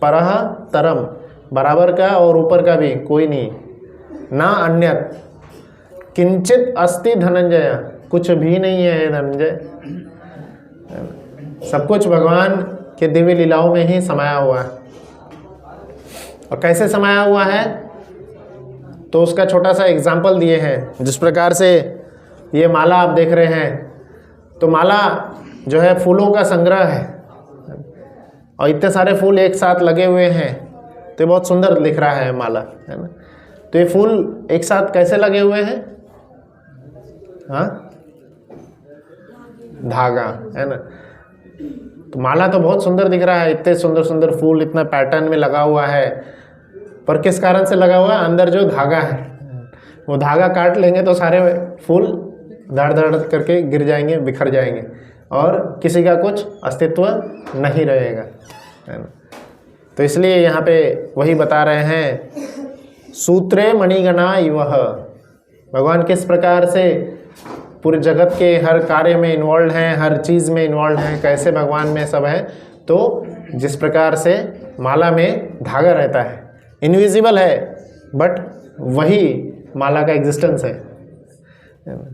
Speaker 1: परह तरम, बराबर का और ऊपर का भी कोई नहीं, ना अन्यत, किंचित अस्ति धनंजय, कुछ भी नहीं है धनंजय। सब कुछ भगवान के दिव्य लीलाओं में ही समाया हुआ है। और कैसे समाया हुआ है तो उसका छोटा सा एग्जाम्पल दिए हैं। जिस प्रकार से ये माला आप देख रहे हैं, तो माला जो है फूलों का संग्रह है और इतने सारे फूल एक साथ लगे हुए हैं तो ये बहुत सुंदर दिख रहा है माला, है ना। तो ये फूल एक साथ कैसे लगे हुए हैं, हाँ, धागा, है ना। तो माला तो बहुत सुंदर दिख रहा है, इतने सुंदर सुंदर फूल इतना पैटर्न में लगा हुआ है, पर किस कारण से लगा हुआ है, अंदर जो धागा है, वो धागा काट लेंगे तो सारे फूल धड़ धड़ करके गिर जाएंगे, बिखर जाएंगे और किसी का कुछ अस्तित्व नहीं रहेगा, है ना। तो इसलिए यहाँ पे वही बता रहे हैं, सूत्रे मणिगणा इव। भगवान किस प्रकार से पूरे जगत के हर कार्य में इन्वॉल्व हैं, हर चीज़ में इन्वॉल्व हैं, कैसे भगवान में सब है। तो जिस प्रकार से माला में धागा रहता है, इनविजिबल है बट वही माला का एग्जिस्टेंस है,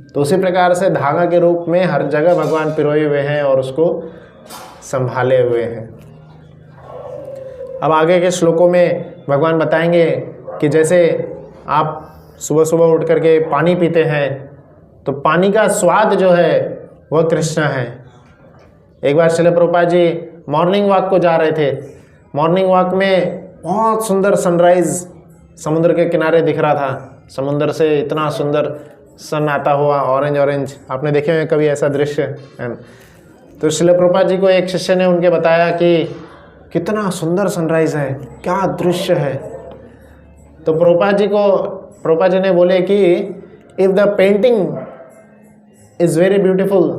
Speaker 1: तो उसी प्रकार से धागा के रूप में हर जगह भगवान पिरोए हुए हैं और उसको संभाले हुए हैं। अब आगे के श्लोकों में भगवान बताएंगे कि जैसे आप सुबह सुबह उठ करके पानी पीते हैं तो पानी का स्वाद जो है वह कृष्ण है। एक बार श्रील प्रभुपाद जी मॉर्निंग वॉक को जा रहे थे। मॉर्निंग वॉक में बहुत सुंदर सनराइज़ समुद्र के किनारे दिख रहा था। समुद्र से इतना सुंदर सन आता हुआ, ऑरेंज ऑरेंज, आपने देखे हुए कभी ऐसा दृश्य है? तो श्रील प्रभुपाद जी को एक शिष्य ने उनके बताया कि कितना सुंदर सनराइज़ है, क्या दृश्य है। तो प्रभुपाद जी ने बोले कि if the painting is very beautiful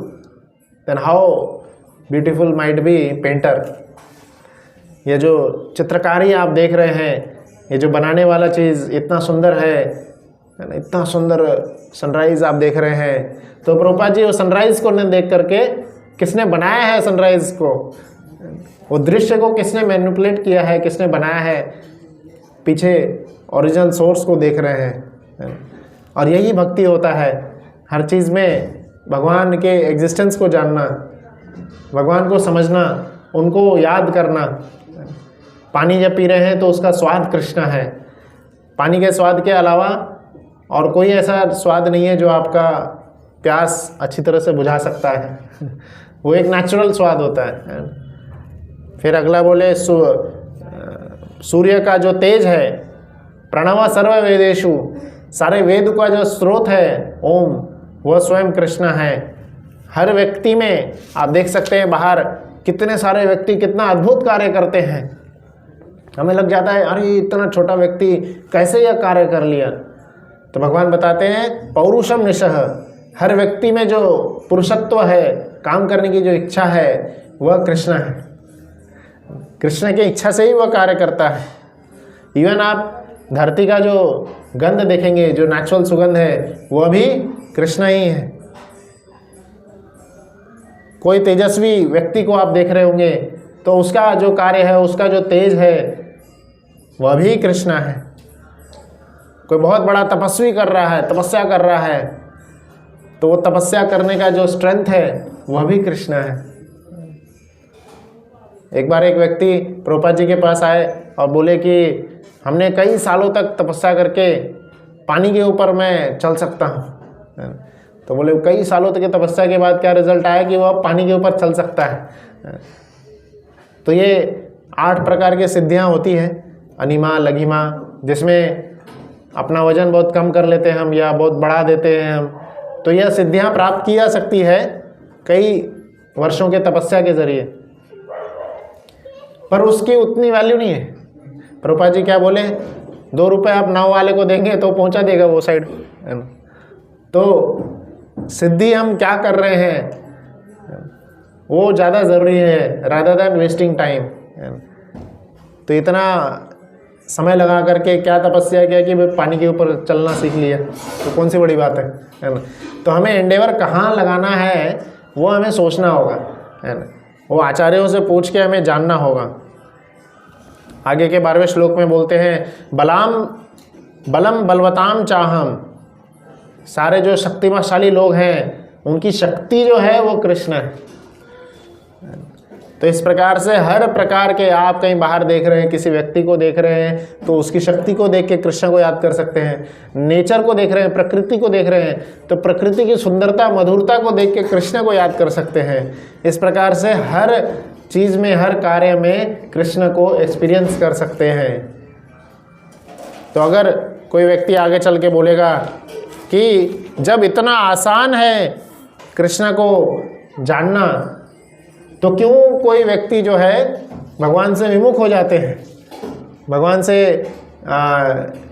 Speaker 1: then how beautiful might be painter. ये जो चित्रकारी आप देख रहे हैं, ये जो बनाने वाला चीज़ इतना सुंदर है, इतना सुंदर सनराइज़ आप देख रहे हैं। तो प्रभुपाद जी वो सनराइज़ को न देख करके किसने बनाया है सनराइज़ को, वो दृश्य को किसने मैनिपुलेट किया है, किसने बनाया है, पीछे ओरिजिनल सोर्स को देख रहे हैं। और यही भक्ति होता है, हर चीज़ में भगवान के एग्जिस्टेंस को जानना, भगवान को समझना, उनको याद करना। पानी जब पी रहे हैं तो उसका स्वाद कृष्ण है। पानी के स्वाद के अलावा और कोई ऐसा स्वाद नहीं है जो आपका प्यास अच्छी तरह से बुझा सकता है। वो एक नेचुरल स्वाद होता है। फिर अगला बोले सूर्य का जो तेज है, प्रणव सर्व वेदेषु, सारे वेद का जो स्रोत है ओम, वह स्वयं कृष्ण है। हर व्यक्ति में आप देख सकते हैं बाहर कितने सारे व्यक्ति कितना अद्भुत कार्य करते हैं। हमें लग जाता है अरे इतना छोटा व्यक्ति कैसे यह कार्य कर लिया। तो भगवान बताते हैं पौरुषम निशः, हर व्यक्ति में जो पुरुषत्व है, काम करने की जो इच्छा है, वह कृष्ण है। कृष्ण की इच्छा से ही वह कार्य करता है। इवन आप धरती का जो गंध देखेंगे, जो नेचुरल सुगंध है, वह भी कृष्ण ही है। कोई तेजस्वी व्यक्ति को आप देख रहे होंगे तो उसका जो कार्य है, उसका जो तेज है, वह भी कृष्ण है। कोई बहुत बड़ा तपस्वी कर रहा है, तपस्या कर रहा है, तो वो तपस्या करने का जो स्ट्रेंथ है वह भी कृष्ण है। एक बार एक व्यक्ति प्रभुपाद जी के पास आए और बोले कि हमने कई सालों तक तपस्या करके पानी के ऊपर मैं चल सकता हूँ। तो बोले कई सालों तक की तपस्या के बाद क्या रिजल्ट आया कि वह पानी के ऊपर चल सकता है। तो ये 8 प्रकार की सिद्धियाँ होती हैं, अनिमा, लघिमा, जिसमें अपना वजन बहुत कम कर लेते हैं हम या बहुत बढ़ा देते हैं हम। तो यह सिद्धियाँ प्राप्त की जा सकती है कई वर्षों के तपस्या के जरिए, पर उसकी उतनी वैल्यू नहीं है। प्रभुपाद जी क्या बोले, 2 रुपये आप नाव वाले को देंगे तो पहुंचा देगा वो साइड। तो सिद्धि हम क्या कर रहे हैं वो ज़्यादा ज़रूरी है रादर देन वेस्टिंग टाइम। तो इतना समय लगा करके क्या तपस्या किया कि भाई पानी के ऊपर चलना सीख लिया, तो कौन सी बड़ी बात है ना। तो हमें एंडेवर कहाँ लगाना है वो हमें सोचना होगा, है ना। वो आचार्यों से पूछ के हमें जानना होगा। आगे के 12वें श्लोक में बोलते हैं बलम बलवताम चाहम, सारे जो शक्तिमाशाली लोग हैं उनकी शक्ति जो है वो कृष्ण है। तो इस प्रकार से हर प्रकार के आप कहीं बाहर देख रहे हैं, किसी व्यक्ति को देख रहे हैं तो उसकी शक्ति को देख के कृष्ण को याद कर सकते हैं। नेचर को देख रहे हैं, प्रकृति को देख रहे हैं तो प्रकृति की सुंदरता, मधुरता को देख के कृष्ण को याद कर सकते हैं। इस प्रकार से हर चीज़ में, हर कार्य में कृष्ण को एक्सपीरियंस कर सकते हैं। तो अगर कोई व्यक्ति आगे चल के बोलेगा कि जब इतना आसान है कृष्ण को जानना, तो क्यों कोई व्यक्ति जो है भगवान से विमुख हो जाते हैं, भगवान से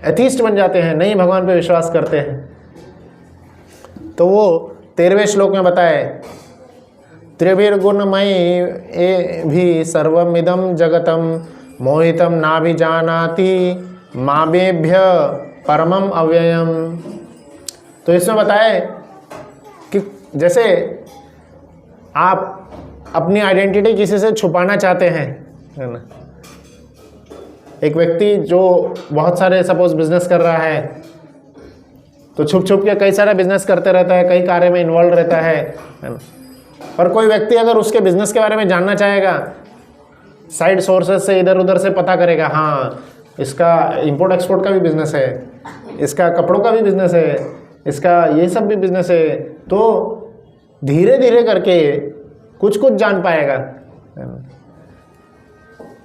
Speaker 1: एथीस्ट बन जाते हैं, नहीं भगवान पे विश्वास करते हैं। तो वो 13वें श्लोक में बताए त्रिभिर्गुणमयी ए भी सर्वमिदं जगतम मोहितम नाभिजानाति मामेभ्य परमम अव्ययम। तो इसमें बताए कि जैसे आप अपनी आइडेंटिटी किसी से छुपाना चाहते हैं, है ना। एक व्यक्ति जो बहुत सारे सपोज बिजनेस कर रहा है तो छुप छुप के कई सारा बिजनेस करते रहता है, कई कार्य में इन्वॉल्व रहता है ना। पर कोई व्यक्ति अगर उसके बिजनेस के बारे में जानना चाहेगा, साइड सोर्सेज से इधर उधर से पता करेगा, हाँ इसका इंपोर्ट एक्सपोर्ट का भी बिजनेस है, इसका कपड़ों का भी बिजनेस है, इसका ये सब भी बिजनेस है। तो धीरे धीरे करके कुछ कुछ जान पाएगा।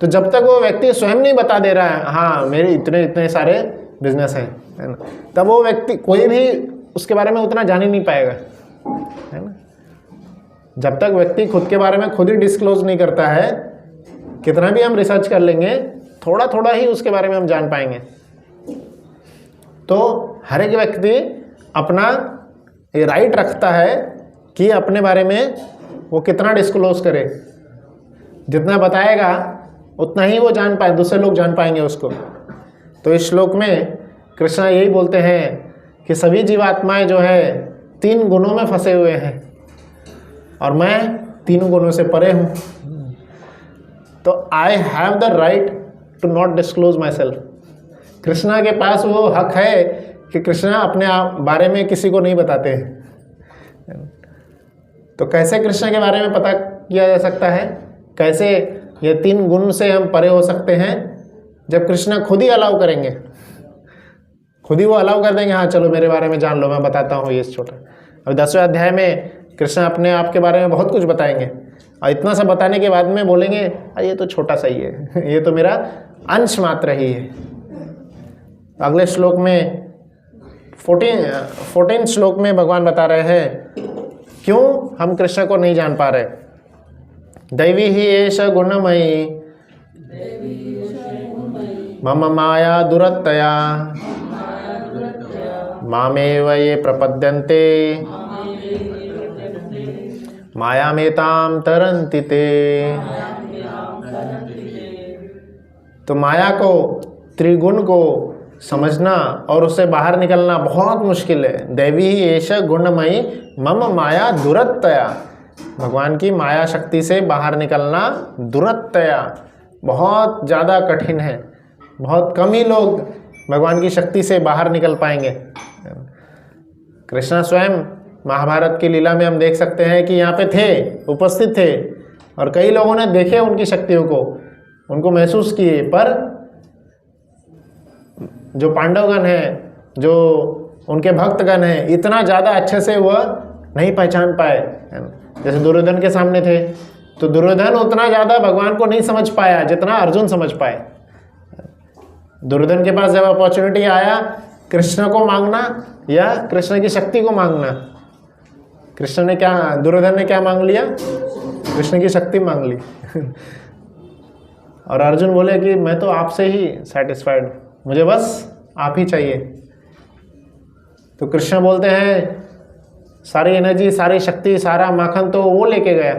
Speaker 1: तो जब तक वो व्यक्ति स्वयं नहीं बता दे रहा है हाँ मेरे इतने इतने सारे बिजनेस हैं, है ना, तब वो व्यक्ति कोई भी उसके बारे में उतना जान ही नहीं पाएगा, है ना। जब तक व्यक्ति खुद के बारे में खुद ही डिस्क्लोज नहीं करता है, कितना भी हम रिसर्च कर लेंगे, थोड़ा थोड़ा ही उसके बारे में हम जान पाएंगे। तो हर एक व्यक्ति अपना ये राइट रखता है कि अपने बारे में वो कितना डिस्क्लोज करे। जितना बताएगा उतना ही वो जान पाए, दूसरे लोग जान पाएंगे उसको। तो इस श्लोक में कृष्ण यही बोलते हैं कि सभी जीवात्माएं जो है 3 गुणों में फंसे हुए हैं और मैं 3 गुणों से परे हूँ। तो I have the right to not disclose myself. Krishna के पास वो हक है कि कृष्णा अपने बारे में किसी को नहीं बताते हैं। तो कैसे कृष्ण के बारे में पता किया जा सकता है, कैसे ये 3 गुण से हम परे हो सकते हैं? जब कृष्ण खुद ही अलाउ करेंगे, खुद ही वो अलाउ कर देंगे, हाँ चलो मेरे बारे में जान लो, मैं बताता हूँ ये छोटा। अब 10वें अध्याय में कृष्ण अपने आप के बारे में बहुत कुछ बताएंगे और इतना सा बताने के बाद में बोलेंगे ये तो छोटा सा ही है, ये तो मेरा अंश मात्र ही है। अगले श्लोक में 14 श्लोक में भगवान बता रहे हैं क्यों हम कृष्ण को नहीं जान पा रहे। दैवी ही एष गुणमयी मम माया दुरत्तया मामेव ये प्रपद्यन्ते मायामेतां तरन्ति ते। तो माया को, त्रिगुण को समझना और उससे बाहर निकलना बहुत मुश्किल है। दैवी ही एष गुणमयी मम माया दुरत्तया, भगवान की माया शक्ति से बाहर निकलना दुरत्तया बहुत ज़्यादा कठिन है। बहुत कम ही लोग भगवान की शक्ति से बाहर निकल पाएंगे। कृष्ण स्वयं महाभारत की लीला में हम देख सकते हैं कि यहाँ पे थे, उपस्थित थे और कई लोगों ने देखे उनकी शक्तियों को, उनको महसूस किए, पर जो पांडवगण हैं, जो उनके भक्तगण हैं, इतना ज़्यादा अच्छे से वह नहीं पहचान पाए। जैसे दुर्योधन के सामने थे तो दुर्योधन उतना ज़्यादा भगवान को नहीं समझ पाया जितना अर्जुन समझ पाए। दुर्योधन के पास जब अपॉर्चुनिटी आया कृष्ण को मांगना या कृष्ण की शक्ति को मांगना, दुर्योधन ने क्या मांग लिया? कृष्ण की शक्ति मांग ली। और अर्जुन बोले कि मैं तो आपसे ही सेटिस्फाइड हूँ, मुझे बस आप ही चाहिए। तो कृष्ण बोलते हैं सारी एनर्जी, सारी शक्ति, सारा माखन तो वो लेके गया,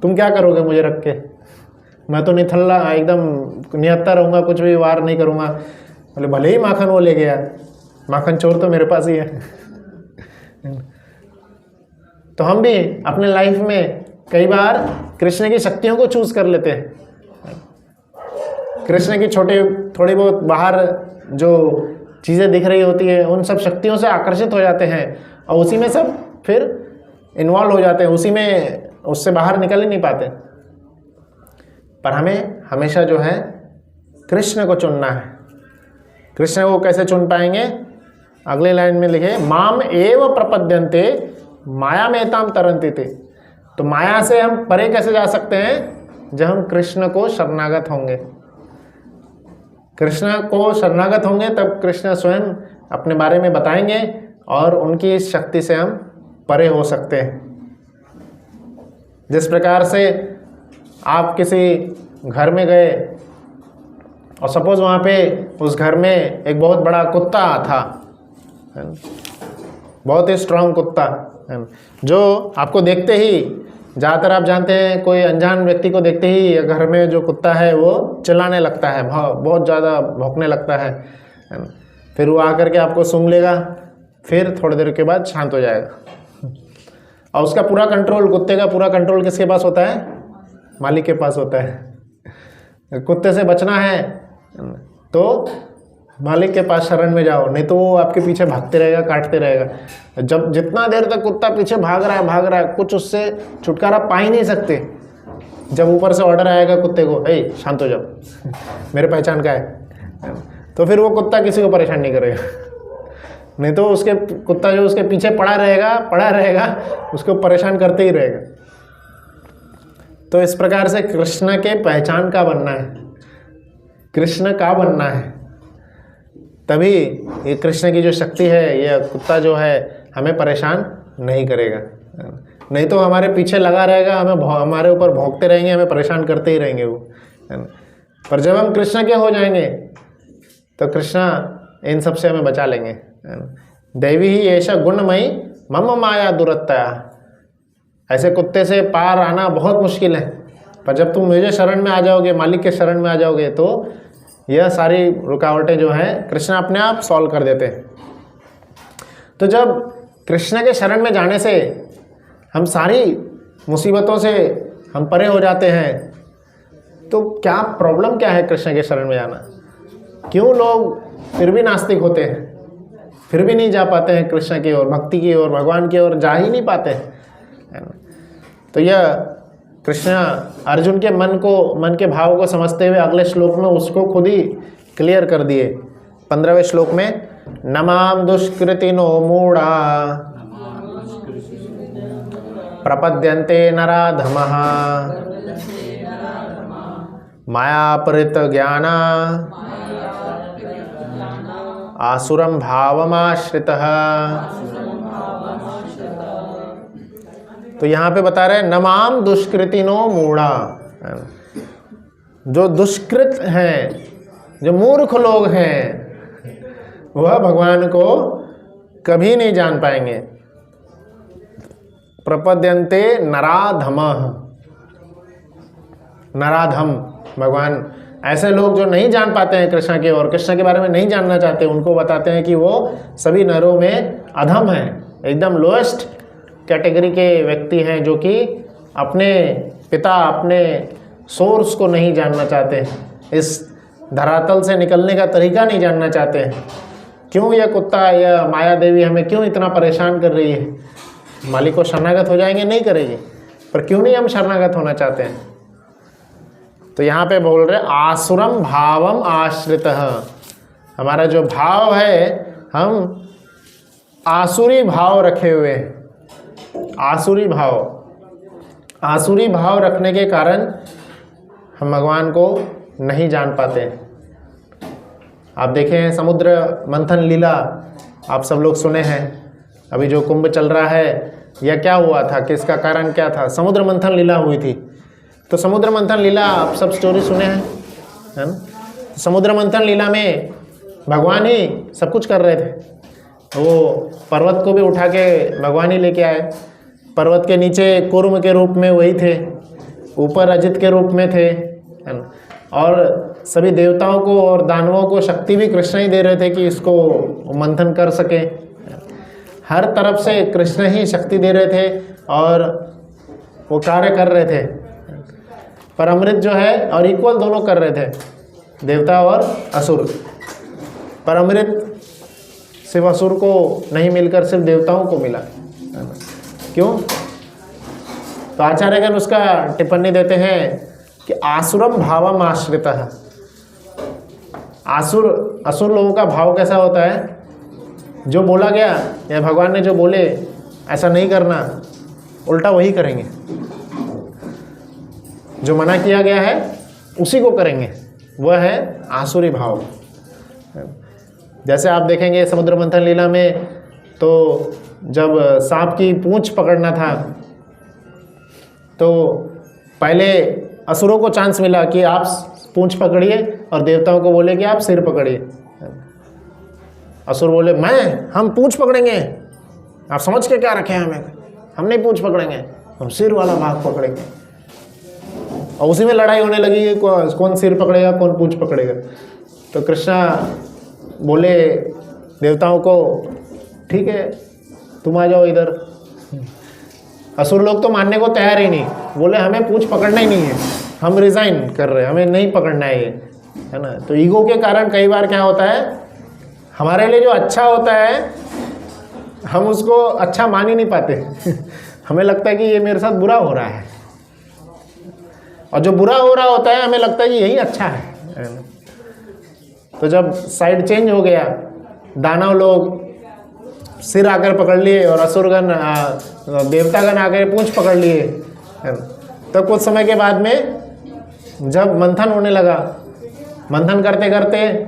Speaker 1: तुम क्या करोगे मुझे रख के? मैं तो निथल्ला एकदम निहत्ता रहूँगा, कुछ भी वार नहीं करूँगा। बोले भले ही माखन वो ले गया, माखन चोर तो मेरे पास ही है। तो हम भी अपने लाइफ में कई बार कृष्ण की शक्तियों को चूज कर लेते हैं। कृष्ण की थोड़ी बहुत बाहर जो चीज़ें दिख रही होती है उन सब शक्तियों से आकर्षित हो जाते हैं और उसी में सब फिर इन्वॉल्व हो जाते हैं, उसी में उससे बाहर निकल ही नहीं पाते। पर हमें हमेशा जो है कृष्ण को चुनना है। कृष्ण को कैसे चुन पाएंगे? अगले लाइन में लिखे माम एव प्रपद्यन्ते मायामेतां तरन्ति ते। तो माया से हम परे कैसे जा सकते हैं? जब हम कृष्ण को शरणागत होंगे। कृष्ण को शरणागत होंगे तब कृष्ण स्वयं अपने बारे में बताएंगे और उनकी शक्ति से हम परे हो सकते हैं। जिस प्रकार से आप किसी घर में गए और सपोज वहाँ पे उस घर में एक बहुत बड़ा कुत्ता था, बहुत ही स्ट्रांग कुत्ता, जो आपको देखते ही, ज़्यादातर आप जानते हैं कोई अनजान व्यक्ति को देखते ही घर में जो कुत्ता है वो चिल्लाने लगता है, बहुत ज़्यादा भौंकने लगता है। फिर वो आकर के आपको सूंघ लेगा, फिर थोड़ी देर के बाद शांत हो जाएगा। और उसका पूरा कंट्रोल, कुत्ते का पूरा कंट्रोल किसके पास होता है? मालिक के पास होता है। कुत्ते से बचना है तो मालिक के पास शरण में जाओ, नहीं तो वो आपके पीछे भागते रहेगा, काटते रहेगा। जब जितना देर तक कुत्ता पीछे भाग रहा है, कुछ उससे छुटकारा पा ही नहीं सकते। जब ऊपर से ऑर्डर आएगा कुत्ते को, ए शांत हो जाओ, मेरे पहचान का है, तो फिर वो कुत्ता किसी को परेशान नहीं करेगा। नहीं तो उसके कुत्ता जो उसके पीछे पड़ा रहेगा उसको परेशान करते ही रहेगा। तो इस प्रकार से कृष्ण के पहचान का बनना है, कृष्ण का बनना है, तभी ये कृष्ण की जो शक्ति है, ये कुत्ता जो है हमें परेशान नहीं करेगा। नहीं तो हमारे पीछे लगा रहेगा, हमारे ऊपर भौंकते रहेंगे, हमें परेशान करते ही रहेंगे वो। पर जब हम कृष्ण के हो जाएंगे तो कृष्ण इन सब से हमें बचा लेंगे। दैवी ही ऐसा गुणमयी मम माया दुरत्या। ऐसे कुत्ते से पार आना बहुत मुश्किल है, पर जब तुम मुझे शरण में आ जाओगे, मालिक के शरण में आ जाओगे, तो यह सारी रुकावटें जो हैं कृष्ण अपने आप सॉल्व कर देते हैं। तो जब कृष्ण के शरण में जाने से हम सारी मुसीबतों से हम परे हो जाते हैं, तो क्या प्रॉब्लम क्या है कृष्ण के शरण में जाना? क्यों लोग फिर भी नास्तिक होते हैं, फिर भी नहीं जा पाते हैं कृष्ण की ओर, भक्ति की ओर, भगवान की ओर जा ही नहीं पाते हैं? तो यह कृष्ण अर्जुन के मन के भाव को समझते हुए अगले श्लोक में उसको खुद ही क्लियर कर दिए। 15वें श्लोक में नमाम दुष्कृतिनो मूढ़ा प्रपद्यन्ते नराधमः मायापहृत ज्ञाना आसुरं भावमाश्रितः। तो यहाँ पे बता रहे नमाम दुष्कृतिनो मूढ़ा। जो दुष्कृत हैं, जो मूर्ख लोग हैं, वह भगवान को कभी नहीं जान पाएंगे। प्रपद्यन्ते नराधमः, नराधम भगवान ऐसे लोग जो नहीं जान पाते हैं कृष्ण के और कृष्ण के बारे में नहीं जानना चाहते, उनको बताते हैं कि वो सभी नरों में अधम हैं, एकदम लोएस्ट कैटेगरी के व्यक्ति हैं, जो कि अपने पिता, अपने सोर्स को नहीं जानना चाहते, इस धरातल से निकलने का तरीका नहीं जानना चाहते हैं। क्यों यह कुत्ता, यह माया देवी हमें क्यों इतना परेशान कर रही है? मालिक को शरणागत हो जाएंगे, नहीं करेगी, पर क्यों नहीं हम शरणागत होना चाहते हैं? तो यहाँ पे बोल रहे आसुरम भावम आश्रितः। हमारा जो भाव है, हम आसुरी भाव रखे हुए हैं। आसुरी भाव रखने के कारण हम भगवान को नहीं जान पाते। आप देखें समुद्र मंथन लीला, आप सब लोग सुने हैं। अभी जो कुंभ चल रहा है, यह क्या हुआ था, किसका कारण क्या था? समुद्र मंथन लीला हुई थी। तो समुद्र मंथन लीला आप सब स्टोरी सुने हैं, है ना? समुद्र मंथन लीला में भगवान ही सब कुछ कर रहे थे। वो पर्वत को भी उठा के भगवान ही लेके आए। पर्वत के नीचे कूर्म के रूप में वही थे, ऊपर अजित के रूप में थे, है ना? और सभी देवताओं को और दानवों को शक्ति भी कृष्ण ही दे रहे थे कि इसको मंथन कर सके। हर तरफ से कृष्ण ही शक्ति दे रहे थे और वो कार्य कर रहे थे। पर अमृत जो है और इक्वल दोनों कर रहे थे, देवता और असुर। पर अमृत सिर्फ असुर को नहीं मिलकर सिर्फ देवताओं को मिला। क्यों? तो आचार्यगण उसका टिप्पणी देते हैं कि आसुरम भावम आश्रितः। असुर लोगों का भाव कैसा होता है? जो बोला गया या भगवान ने जो बोले ऐसा नहीं करना, उल्टा वही करेंगे। जो मना किया गया है उसी को करेंगे, वह है आसुरी भाव। जैसे आप देखेंगे समुद्र मंथन लीला में, तो जब सांप की पूंछ पकड़ना था, तो पहले असुरों को चांस मिला कि आप पूंछ पकड़िए और देवताओं को बोले कि आप सिर पकड़िए। असुर बोले हम पूंछ पकड़ेंगे, आप समझ के क्या रखे हैं हमें, हम नहीं पूंछ पकड़ेंगे, हम सिर वाला भाग पकड़ेंगे। और उसी में लड़ाई होने लगी, कौन सिर पकड़ेगा कौन पूंछ पकड़ेगा। तो कृष्णा बोले देवताओं को, ठीक है तुम आ जाओ इधर। असुर लोग तो मानने को तैयार ही नहीं, बोले हमें पूंछ पकड़ना ही नहीं है, हम रिजाइन कर रहे हैं, हमें नहीं पकड़ना है ये, है ना। तो ईगो के कारण कई बार क्या होता है, हमारे लिए जो अच्छा होता है हम उसको अच्छा मान ही नहीं पाते हमें लगता है कि ये मेरे साथ बुरा हो रहा है, और जो बुरा हो रहा होता है हमें लगता है कि यही अच्छा है। तो जब साइड चेंज हो गया, दानव लोग सिर आकर पकड़ लिए और असुरगण देवतागण आकर पूंछ पकड़ लिए। तो कुछ समय के बाद में जब मंथन होने लगा, मंथन करते करते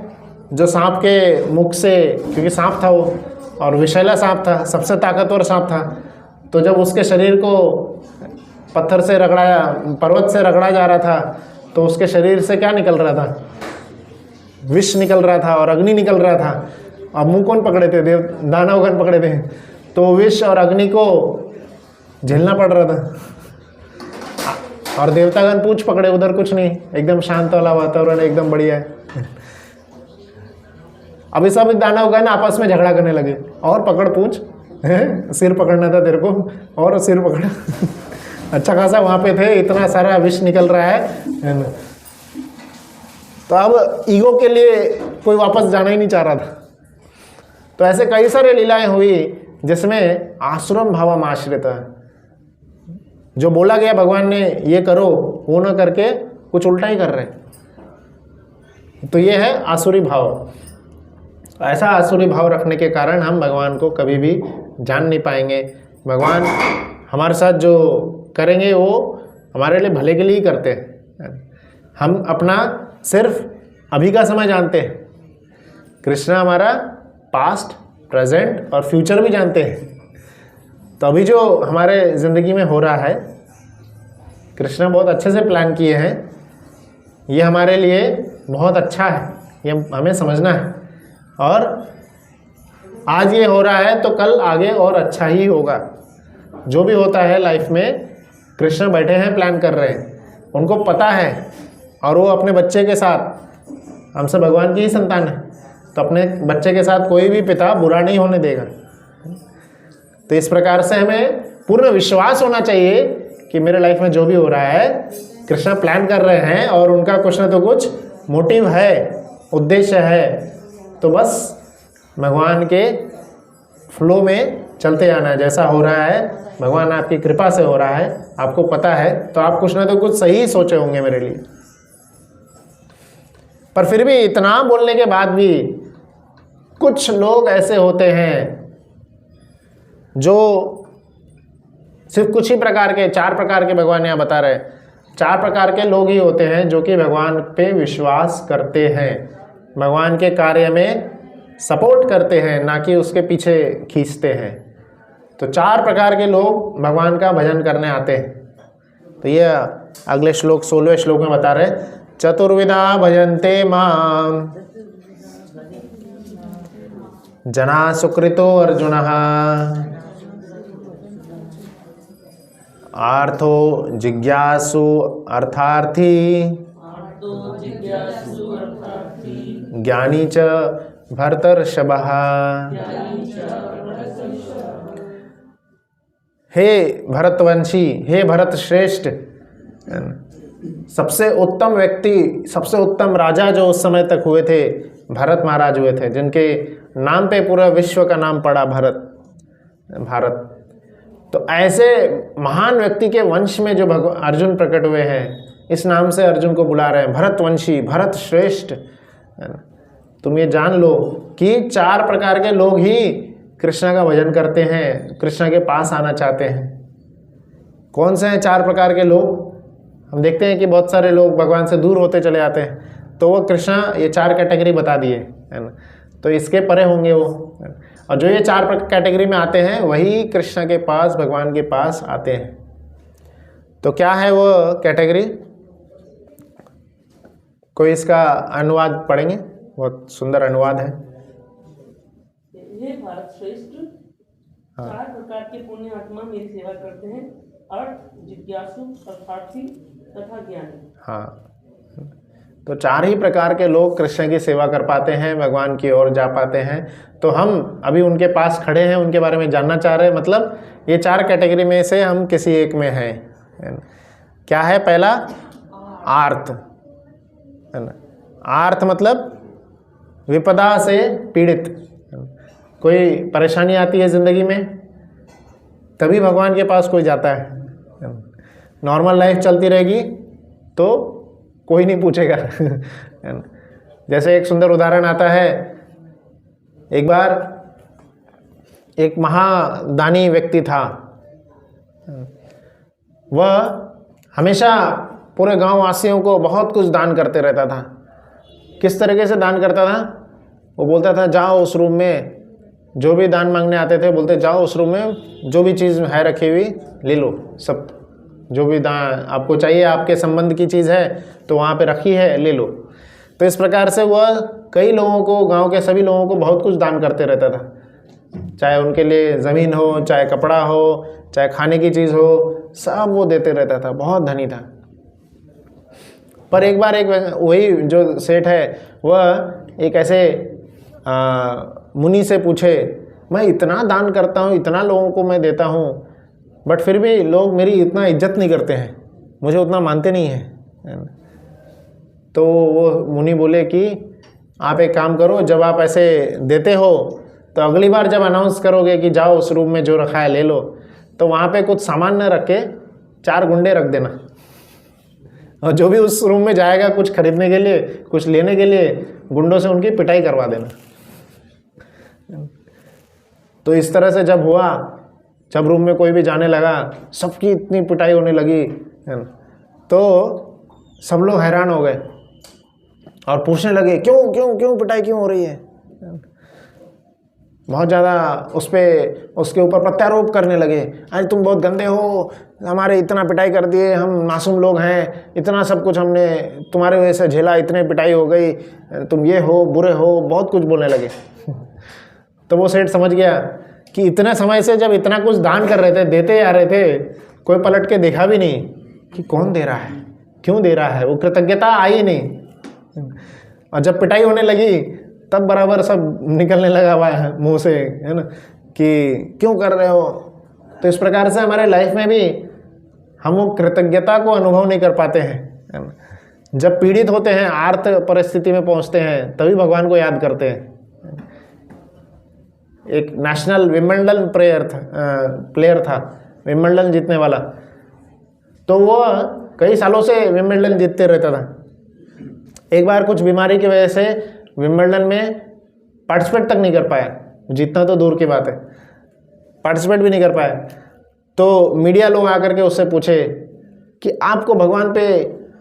Speaker 1: जो सांप के मुख से, क्योंकि सांप था वो और विषैला सांप था, सबसे ताकतवर सांप था, तो जब उसके शरीर को पत्थर से रगड़ाया, पर्वत से रगड़ा जा रहा था, तो उसके शरीर से क्या निकल रहा था? विष निकल रहा था और अग्नि निकल रहा था। अब मुंह कौन पकड़े थे? दानवगण पकड़े थे। तो विष और अग्नि को झेलना पड़ रहा था और देवतागण पूंछ पकड़े, उधर कुछ नहीं, एकदम शांत वाला वातावरण, एकदम बढ़िया है। अभी सब दानवगण आपस में झगड़ा करने लगे, और पकड़ पूंछ, सिर पकड़ना था तेरे को, और सिर पकड़। अच्छा खासा वहां पे थे, इतना सारा विष निकल रहा है ना। तो अब ईगो के लिए कोई वापस जाना ही नहीं चाह रहा था। तो ऐसे कई सारे लीलाएं हुई जिसमें आश्रम भावम आश्रित है, जो बोला गया भगवान ने ये करो, वो ना करके कुछ उल्टा ही कर रहे हैं। तो ये है आसुरी भाव। ऐसा आसुरी भाव रखने के कारण हम भगवान को कभी भी जान नहीं पाएंगे। भगवान हमारे साथ जो करेंगे वो हमारे लिए भले के लिए ही करते हैं। हम अपना सिर्फ अभी का समय जानते हैं, कृष्णा हमारा पास्ट, प्रेजेंट और फ्यूचर भी जानते हैं। तो अभी जो हमारे ज़िंदगी में हो रहा है, कृष्णा बहुत अच्छे से प्लान किए हैं, ये हमारे लिए बहुत अच्छा है, ये हमें समझना है। और आज ये हो रहा है तो कल आगे और अच्छा ही होगा। जो भी होता है लाइफ में, कृष्ण बैठे हैं, प्लान कर रहे हैं, उनको पता है। और वो अपने बच्चे के साथ, हम सब भगवान की ही संतान है, तो अपने बच्चे के साथ कोई भी पिता बुरा नहीं होने देगा। तो इस प्रकार से हमें पूर्ण विश्वास होना चाहिए कि मेरे लाइफ में जो भी हो रहा है, कृष्ण प्लान कर रहे हैं और उनका कुछ ना तो कुछ मोटिव है, उद्देश्य है। तो बस भगवान के फ्लो में चलते जाना है। जैसा हो रहा है भगवान आपकी कृपा से हो रहा है, आपको पता है, तो आप कुछ ना तो कुछ सही सोचे होंगे मेरे लिए। पर फिर भी इतना बोलने के बाद भी कुछ लोग ऐसे होते हैं जो सिर्फ कुछ ही प्रकार के, 4 प्रकार के भगवान यहाँ बता रहे हैं, 4 प्रकार के लोग ही होते हैं जो कि भगवान पे विश्वास करते हैं, भगवान के कार्य में सपोर्ट करते हैं, ना कि उसके पीछे खींचते हैं। तो 4 प्रकार के लोग भगवान का भजन करने आते हैं। तो ये अगले श्लोक 16वें श्लोक में बता रहे हैं, चतुर्विधा भजन्ते माम जना सुकृतो अर्जुनः आर्थो जिज्ञासु अर्थार्थी ज्ञानी च भरतर्षभः। हे भरतवंशी, हे भरत श्रेष्ठ, सबसे उत्तम व्यक्ति, सबसे उत्तम राजा जो उस समय तक हुए थे, भरत महाराज हुए थे, जिनके नाम पे पूरा विश्व का नाम पड़ा, भारत। तो ऐसे महान व्यक्ति के वंश में जो अर्जुन प्रकट हुए हैं, इस नाम से अर्जुन को बुला रहे हैं, भरतवंशी, भरत श्रेष्ठ। तुम ये जान लो कि 4 प्रकार के लोग ही कृष्ण का भजन करते हैं, कृष्ण के पास आना चाहते हैं। कौन से हैं 4 प्रकार के लोग? हम देखते हैं कि बहुत सारे लोग भगवान से दूर होते चले आते हैं, तो वो कृष्ण ये 4 कैटेगरी बता दिए, है ना। तो इसके परे होंगे वो, और जो ये 4 कैटेगरी में आते हैं वही कृष्ण के पास, भगवान के पास आते हैं। तो क्या है वो कैटेगरी? कोई इसका अनुवाद पढ़ेंगे? बहुत सुंदर अनुवाद है।
Speaker 2: हे भारत श्रेष्ठ, 4 प्रकार के पुण्य आत्मा मेरी सेवा करते हैं, अर्थ, जिज्ञासु, अर्थार्थी तथा ज्ञानी।
Speaker 1: हाँ, तो 4 ही प्रकार के लोग कृष्ण की सेवा कर पाते हैं, भगवान की ओर जा पाते हैं। तो हम अभी उनके पास खड़े हैं, उनके बारे में जानना चाह रहे हैं। मतलब ये 4 कैटेगरी में से हम किसी एक में हैं। क्या है? पहला आर्त, है ना। आर्त मतलब विपदा से पीड़ित, कोई परेशानी आती है ज़िंदगी में, तभी भगवान के पास कोई जाता है। नॉर्मल लाइफ चलती रहेगी तो कोई नहीं पूछेगा। जैसे एक सुंदर उदाहरण आता है, एक बार एक महादानी व्यक्ति था, वह हमेशा पूरे गांव वासियों को बहुत कुछ दान करते रहता था। किस तरीके से दान करता था? वो बोलता था जाओ उस रूम में, जो भी दान मांगने आते थे बोलते जाओ उस रूम में जो भी चीज़ है रखी हुई ले लो, सब जो भी दान आपको चाहिए, आपके संबंध की चीज़ है तो वहाँ पे रखी है, ले लो। तो इस प्रकार से वह कई लोगों को, गांव के सभी लोगों को बहुत कुछ दान करते रहता था, चाहे उनके लिए ज़मीन हो, चाहे कपड़ा हो, चाहे खाने की चीज़ हो, सब वो देते रहता था, बहुत धनी था। पर एक बार एक वही जो सेठ है वह एक ऐसे मुनि से पूछे, मैं इतना दान करता हूँ, इतना लोगों को मैं देता हूँ, बट फिर भी लोग मेरी इतना इज्जत नहीं करते हैं, मुझे उतना मानते नहीं हैं। तो वो मुनि बोले कि आप एक काम करो, जब आप ऐसे देते हो तो अगली बार जब अनाउंस करोगे कि जाओ उस रूम में जो रखा है ले लो, तो वहाँ पे कुछ सामान न रख के 4 गुंडे रख देना, और जो भी उस रूम में जाएगा कुछ खरीदने के लिए, कुछ लेने के लिए, गुंडों से उनकी पिटाई करवा देना। तो इस तरह से जब हुआ, जब रूम में कोई भी जाने लगा, सबकी इतनी पिटाई होने लगी, तो सब लोग हैरान हो गए और पूछने लगे क्यों क्यों क्यों पिटाई क्यों हो रही है। बहुत ज़्यादा उसके ऊपर प्रत्यारोप करने लगे, आज तुम बहुत गंदे हो, हमारे इतना पिटाई कर दिए, हम मासूम लोग हैं, इतना सब कुछ हमने तुम्हारे वजह से झेला, इतने पिटाई हो गई, तुम ये हो, बुरे हो, बहुत कुछ बोलने लगे। तो वो सेठ समझ गया कि इतने समय से जब इतना कुछ दान कर रहे थे, देते आ रहे थे, कोई पलट के देखा भी नहीं कि कौन दे रहा है, क्यों दे रहा है, वो कृतज्ञता आई नहीं। और जब पिटाई होने लगी तब बराबर सब निकलने लगा हुआ है मुंह से, है ना, कि क्यों कर रहे हो। तो इस प्रकार से हमारे लाइफ में भी हम वो कृतज्ञता को अनुभव नहीं कर पाते हैं, है ना। जब पीड़ित होते हैं, आर्त परिस्थिति में पहुंचते हैं, तभी भगवान को याद करते हैं। एक नेशनल विंबलडन प्लेयर था, विंबलडन जीतने वाला, तो वो कई सालों से विंबलडन जीतते रहता था। एक बार कुछ बीमारी की वजह से विंबलडन में पार्टिसिपेट तक नहीं कर पाया, जीतना तो दूर की बात है, पार्टिसिपेट भी नहीं कर पाया। तो मीडिया लोग आकर के उससे पूछे कि आपको भगवान पे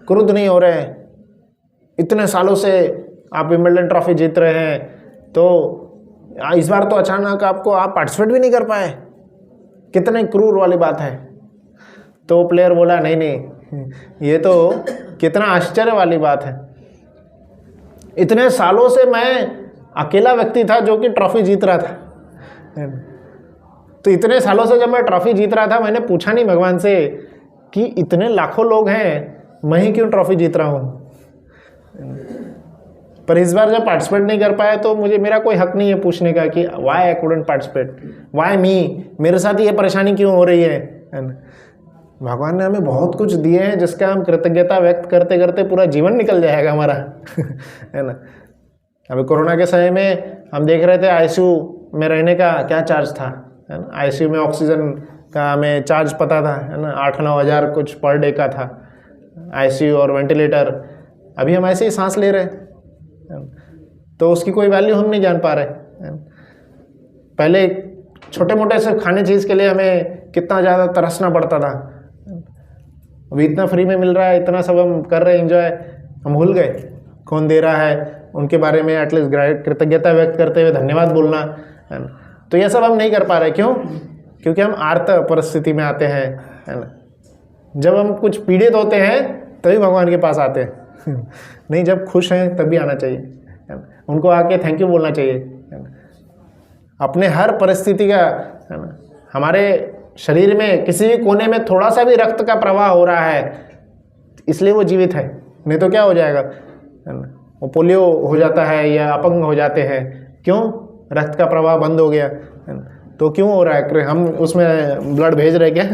Speaker 1: क्रुद्ध नहीं हो रहे हैं, इतने सालों से आप विंबलडन ट्रॉफी जीत रहे हैं, तो इस बार तो अचानक आप पार्टिसिपेट भी नहीं कर पाए, कितने क्रूर वाली बात है। तो प्लेयर बोला नहीं, ये तो कितना आश्चर्य वाली बात है, इतने सालों से मैं अकेला व्यक्ति था जो कि ट्रॉफी जीत रहा था। तो इतने सालों से जब मैं ट्रॉफी जीत रहा था, मैंने पूछा नहीं भगवान से कि इतने लाखों लोग हैं, मैं ही क्यों ट्रॉफी जीत रहा हूँ। पर इस बार जब पार्टिसिपेट नहीं कर पाया तो मेरा कोई हक नहीं है पूछने का कि why I couldn't participate, why me, मेरे साथ ये परेशानी क्यों हो रही है। भगवान ने हमें बहुत कुछ दिए हैं जिसका हम कृतज्ञता व्यक्त करते करते पूरा जीवन निकल जाएगा हमारा, है ना। अभी कोरोना के समय में हम देख रहे थे आईसीयू में रहने का क्या चार्ज था, है ना। आईसीयू में ऑक्सीजन का हमें चार्ज पता था, है ना, 8-9 हज़ार कुछ पर डे का था आईसीयू और वेंटिलेटर। अभी हम ऐसे ही सांस ले रहे हैं, तो उसकी कोई वैल्यू हम नहीं जान पा रहे। पहले छोटे मोटे से खाने चीज़ के लिए हमें कितना ज़्यादा तरसना पड़ता था, अभी इतना फ्री में मिल रहा है, इतना सब हम कर रहे हैं एंजॉय, हम भूल गए कौन दे रहा है, उनके बारे में एटलीस्ट कृतज्ञता व्यक्त करते हुए धन्यवाद बोलना, है ना। तो ये सब हम नहीं कर पा रहे, क्यों? क्योंकि हम आर्त परिस्थिति में आते हैं, है ना। जब हम कुछ पीड़ित होते हैं तभी भगवान के पास आते हैं नहीं, जब खुश हैं तभी आना चाहिए, है ना। उनको आके थैंक यू बोलना चाहिए, है ना। अपने हर परिस्थिति का, है ना, हमारे शरीर में किसी भी कोने में थोड़ा सा भी रक्त का प्रवाह हो रहा है इसलिए वो जीवित है, नहीं तो क्या हो जाएगा, है ना, वो पोलियो हो जाता है या अपंग हो जाते हैं। क्यों? रक्त का प्रवाह बंद हो गया, है ना। तो क्यों हो रहा है? हम उसमें ब्लड भेज रहे क्या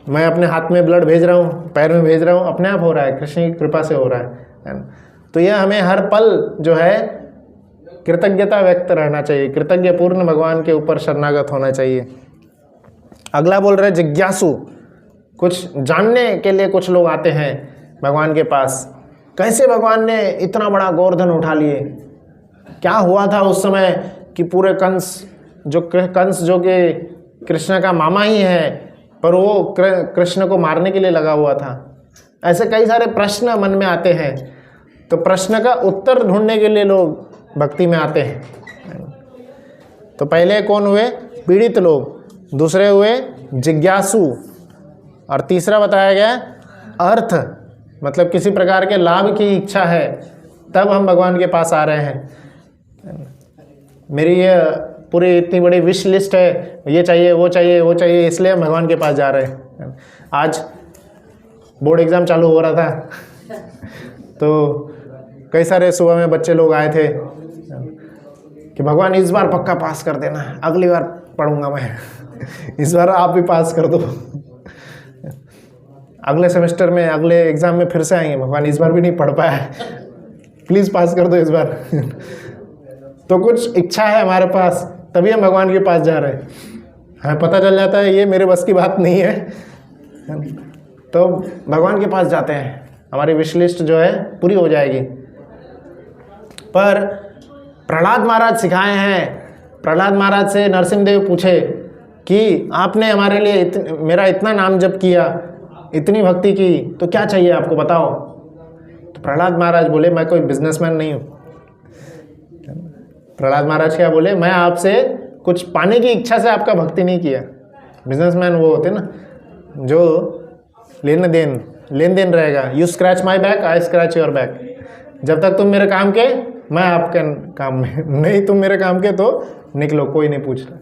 Speaker 1: मैं अपने हाथ में ब्लड भेज रहा हूँ, पैर में भेज रहा हूँ, अपने आप हो रहा है, कृष्ण की कृपा से हो रहा है ना। तो यह हमें हर पल जो है कृतज्ञता व्यक्त रहना चाहिए, कृतज्ञ पूर्ण भगवान के ऊपर शरणागत होना चाहिए। अगला बोल रहे जिज्ञासु, कुछ जानने के लिए कुछ लोग आते हैं भगवान के पास, कैसे भगवान ने इतना बड़ा गोवर्धन उठा लिए, क्या हुआ था उस समय कि पूरे कंस जो कि कृष्ण का मामा ही है, पर वो कृष्ण को मारने के लिए लगा हुआ था। ऐसे कई सारे प्रश्न मन में आते हैं, तो प्रश्न का उत्तर ढूंढने के लिए लोग भक्ति में आते हैं। तो पहले कौन हुए? पीड़ित लोग, दूसरे हुए जिज्ञासु, और तीसरा बताया गया अर्थ, मतलब किसी प्रकार के लाभ की इच्छा है, तब हम भगवान के पास आ रहे हैं। मेरी ये पूरी इतनी बड़ी विश लिस्ट है, ये चाहिए वो चाहिए वो चाहिए, इसलिए हम भगवान के पास जा रहे हैं। आज बोर्ड एग्ज़ाम चालू हो रहा था, तो कई सारे सुबह में बच्चे लोग आए थे कि भगवान इस बार पक्का पास कर देना, अगली बार पढ़ूंगा मैं, इस बार आप भी पास कर दो, अगले सेमेस्टर में अगले एग्ज़ाम में फिर से आएंगे, भगवान इस बार भी नहीं पढ़ पाया, प्लीज़ पास कर दो इस बार। तो कुछ इच्छा है हमारे पास, तभी हम भगवान के पास जा रहे हैं। हमें पता चल जाता है ये मेरे बस की बात नहीं है, तो भगवान के पास जाते हैं, हमारी विश लिस्ट जो है पूरी हो जाएगी। पर प्रहलाद महाराज सिखाए हैं, प्रहलाद महाराज से नरसिंहदेव पूछे कि आपने हमारे लिए मेरा इतना नाम जप किया, इतनी भक्ति की, तो क्या चाहिए आपको बताओ। तो प्रहलाद महाराज बोले मैं कोई बिजनेसमैन नहीं हूँ। प्रहलाद महाराज क्या बोले, मैं आपसे कुछ पाने की इच्छा से आपका भक्ति नहीं किया। बिजनेसमैन वो होते ना जो लेन देन रहेगा, you scratch my back I scratch your back, जब तक तुम मेरे काम के मैं आपके काम में, नहीं तुम मेरे काम के तो निकलो, कोई नहीं पूछ रहा।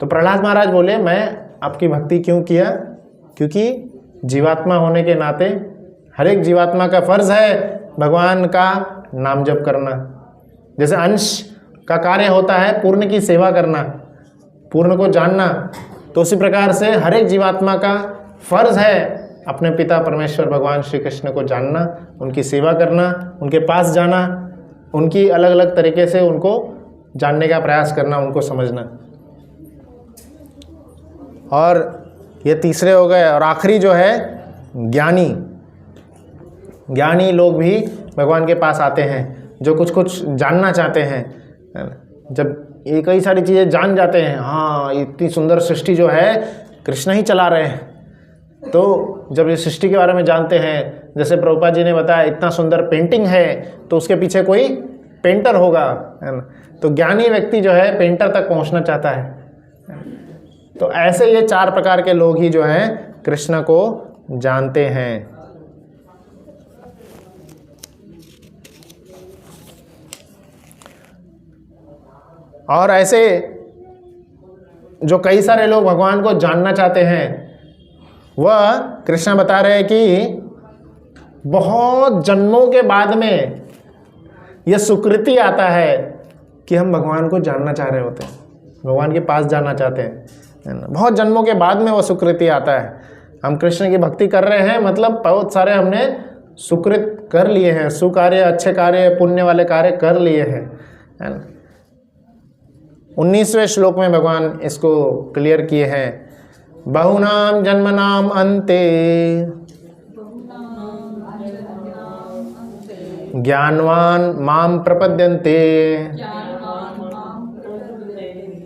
Speaker 1: तो प्रहलाद महाराज बोले मैं आपकी भक्ति क्यों किया, क्योंकि जीवात्मा होने के नाते हर एक जीवात्मा का फर्ज है भगवान का नाम जप करना। जैसे अंश का कार्य होता है पूर्ण की सेवा करना, पूर्ण को जानना, तो उसी प्रकार से हर एक जीवात्मा का फर्ज है अपने पिता परमेश्वर भगवान श्री कृष्ण को जानना, उनकी सेवा करना, उनके पास जाना, उनकी अलग अलग तरीके से उनको जानने का प्रयास करना, उनको समझना। और ये तीसरे हो गए। और आखिरी जो है ज्ञानी लोग भी भगवान के पास आते हैं, जो कुछ जानना चाहते हैं। जब ये कई सारी चीज़ें जान जाते हैं, हाँ इतनी सुंदर सृष्टि जो है कृष्ण ही चला रहे हैं, तो जब ये सृष्टि के बारे में जानते हैं, जैसे प्रभुपाद जी ने बताया इतना सुंदर पेंटिंग है तो उसके पीछे कोई पेंटर होगा, है ना। तो ज्ञानी व्यक्ति जो है पेंटर तक पहुंचना चाहता है। तो ऐसे ये 4 प्रकार के लोग ही जो हैं कृष्ण को जानते हैं। और ऐसे जो कई सारे लोग भगवान को जानना चाहते हैं, वह कृष्ण बता रहे हैं कि बहुत जन्मों के बाद में यह सुकृति आता है कि हम भगवान को जानना चाह रहे होते हैं, भगवान के पास जाना चाहते हैं, है ना। बहुत जन्मों के बाद में वो सुकृति आता है। हम कृष्ण की भक्ति कर रहे हैं, मतलब बहुत सारे हमने सुकृत कर लिए हैं, सुकार्य, अच्छे कार्य, पुण्य वाले कार्य कर लिए हैं, है ना। 19वें श्लोक में भगवान इसको क्लियर किए हैं। बहुनाम जन्मनाम अन्ते ज्ञानवान माम प्रपद्यन्ते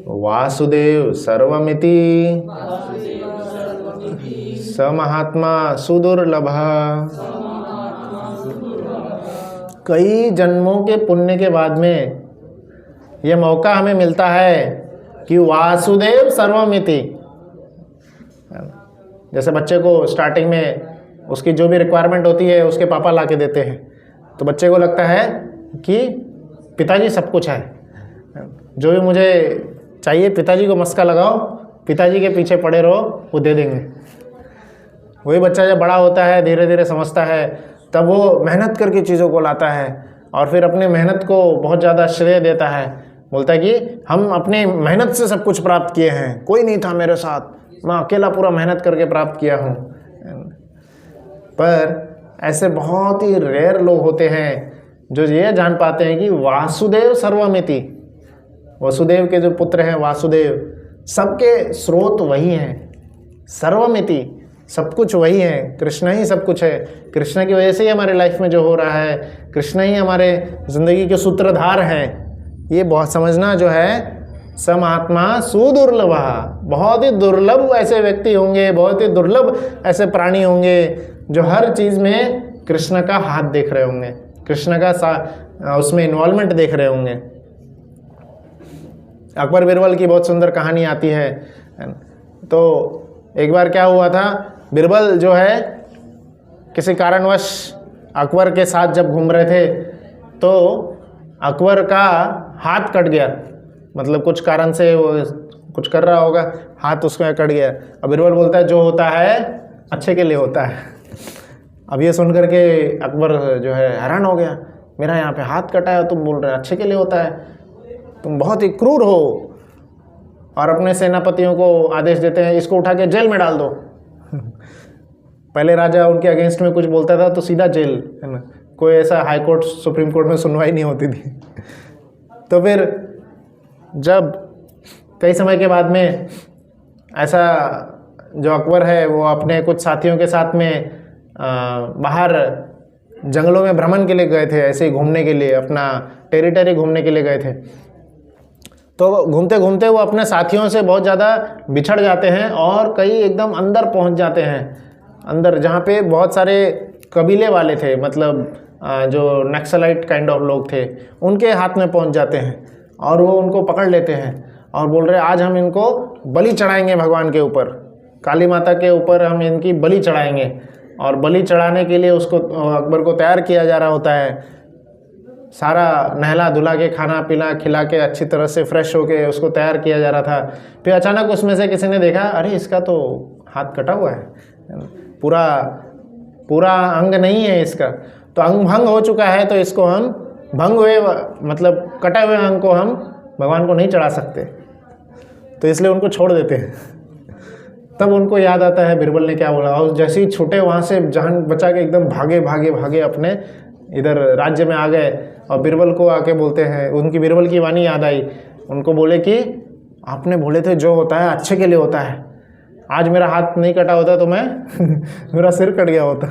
Speaker 1: वासुदेव सर्वमिति स महात्मा सुदुर्लभ। कई जन्मों के पुण्य के बाद में यह मौका हमें मिलता है कि वासुदेव सर्वमिति। जैसे बच्चे को स्टार्टिंग में उसकी जो भी रिक्वायरमेंट होती है उसके पापा ला के देते हैं, तो बच्चे को लगता है कि पिताजी सब कुछ है, जो भी मुझे चाहिए पिताजी को मस्का लगाओ, पिताजी के पीछे पड़े रहो, वो दे देंगे। वही बच्चा जब बड़ा होता है, धीरे धीरे समझता है, तब वो मेहनत करके चीज़ों को लाता है और फिर अपने मेहनत को बहुत ज़्यादा श्रेय देता है, बोलता है कि हम अपनी मेहनत से सब कुछ प्राप्त किए हैं, कोई नहीं था मेरे साथ, मैं अकेला पूरा मेहनत करके प्राप्त किया हूँ। पर ऐसे बहुत ही रेयर लोग होते हैं जो ये जान पाते हैं कि वासुदेव सर्वमिति, वसुदेव के जो पुत्र हैं वासुदेव, सबके स्रोत वही हैं। सर्वमिति, सब कुछ वही है, कृष्ण ही सब कुछ है। कृष्ण की वजह से ही हमारे लाइफ में जो हो रहा है, कृष्ण ही हमारे ज़िंदगी के सूत्रधार हैं। ये बहुत समझना जो है, स महात्मा सुदुर्लभ, बहुत ही दुर्लभ ऐसे व्यक्ति होंगे, बहुत ही दुर्लभ ऐसे प्राणी होंगे जो हर चीज़ में कृष्ण का हाथ देख रहे होंगे, कृष्ण का उसमें इन्वॉल्वमेंट देख रहे होंगे। अकबर बिरबल की बहुत सुंदर कहानी आती है। तो एक बार क्या हुआ था, बिरबल जो है किसी कारणवश अकबर के साथ जब घूम रहे थे तो अकबर का हाथ कट गया, मतलब कुछ कारण से वो कुछ कर रहा होगा, हाथ उसका कट गया। अब बिरबल बोलता है जो होता है अच्छे के लिए होता है। अब ये सुन करके अकबर जो है हैरान हो गया, मेरा यहाँ पे हाथ कटा है, तुम बोल रहे अच्छे के लिए होता है, तुम बहुत ही क्रूर हो। और अपने सेनापतियों को आदेश देते हैं इसको उठा के जेल में डाल दो। पहले राजा उनके अगेंस्ट में कुछ बोलता था तो सीधा जेल, है ना, कोई ऐसा हाई कोर्ट सुप्रीम कोर्ट में सुनवाई नहीं होती थी। तो फिर जब कई समय के बाद में ऐसा जो अकबर है वो अपने कुछ साथियों के साथ में बाहर जंगलों में भ्रमण के लिए गए थे, ऐसे ही घूमने के लिए, अपना टेरिटरी घूमने के लिए गए थे। तो घूमते घूमते वो अपने साथियों से बहुत ज़्यादा बिछड़ जाते हैं और कई एकदम अंदर पहुंच जाते हैं, अंदर जहाँ पे बहुत सारे कबीले वाले थे, मतलब जो नक्सलाइट काइंड ऑफ लोग थे, उनके हाथ में पहुंच जाते हैं और वो उनको पकड़ लेते हैं और बोल रहे आज हम इनको बलि चढ़ाएंगे, भगवान के ऊपर, काली माता के ऊपर हम इनकी बलि चढ़ाएंगे। और बलि चढ़ाने के लिए उसको अकबर को तैयार किया जा रहा होता है, सारा नहला धुला के खाना पीना खिला के अच्छी तरह से फ्रेश होके उसको तैयार किया जा रहा था। फिर अचानक उसमें से किसी ने देखा अरे इसका तो हाथ कटा हुआ है, पूरा अंग नहीं है इसका, तो अंग भंग हो चुका है, तो इसको हम भंग हुए मतलब कटे हुए अंग को हम भगवान को नहीं चढ़ा सकते, तो इसलिए उनको छोड़ देते हैं। तब उनको याद आता है बिरबल ने क्या बोला, और जैसे ही छूटे वहाँ से जान बचा के एकदम भागे भागे भागे अपने इधर राज्य में आ गए। और बिरबल को आके बोलते हैं, उनकी बिरबल की वाणी याद आई, उनको बोले कि आपने बोले थे जो होता है अच्छे के लिए होता है, आज मेरा हाथ नहीं कटा होता तो मैं मेरा सिर कट गया होता।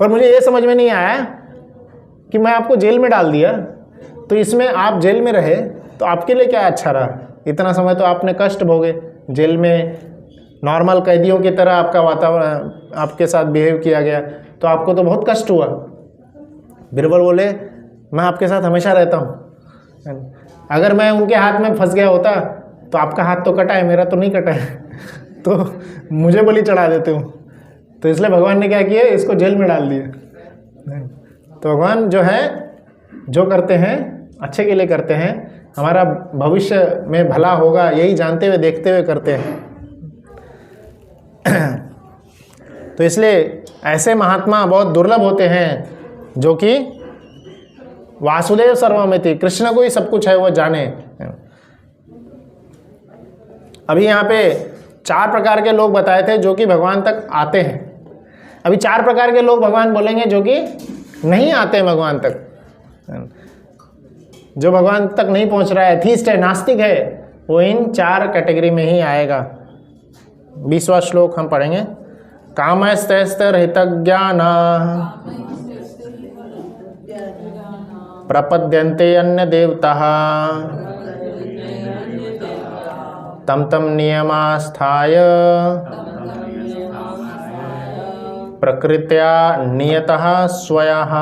Speaker 1: पर मुझे ये समझ में नहीं आया कि मैं आपको जेल में डाल दिया, तो इसमें आप जेल में रहे तो आपके लिए क्या अच्छा रहा, इतना समय तो आपने कष्ट भोगे, जेल में नॉर्मल कैदियों की तरह आपका वातावरण आपके साथ बिहेव किया गया, तो आपको तो बहुत कष्ट हुआ। बिरबल बोले मैं आपके साथ हमेशा रहता हूँ, अगर मैं उनके हाथ में फंस गया होता तो आपका हाथ तो कटा है, मेरा तो नहीं कटा है, तो मुझे बलि चढ़ा देते हो। तो इसलिए भगवान ने क्या किया, इसको जेल में डाल दिया। तो भगवान जो है जो करते हैं अच्छे के लिए करते हैं, हमारा भविष्य में भला होगा यही जानते हुए देखते हुए करते हैं। तो इसलिए ऐसे महात्मा बहुत दुर्लभ होते हैं जो कि वासुदेव सर्वमिति, कृष्ण को ही सब कुछ है वो जाने। अभी यहाँ पे 4 प्रकार के लोग बताए थे जो कि भगवान तक आते हैं। अभी 4 प्रकार के लोग भगवान बोलेंगे जो कि नहीं आते हैं भगवान तक, जो भगवान तक नहीं पहुंच रहा है, एथीस्ट है, नास्तिक है, वो इन 4 कैटेगरी में ही आएगा। 20वां श्लोक हम पढ़ेंगे। कामस्तैस्तरहितज्ञाना प्रपद्यन्ते अन्य देवताः तम तम नियमास्थाय प्रकृत्या नियतः स्वयः।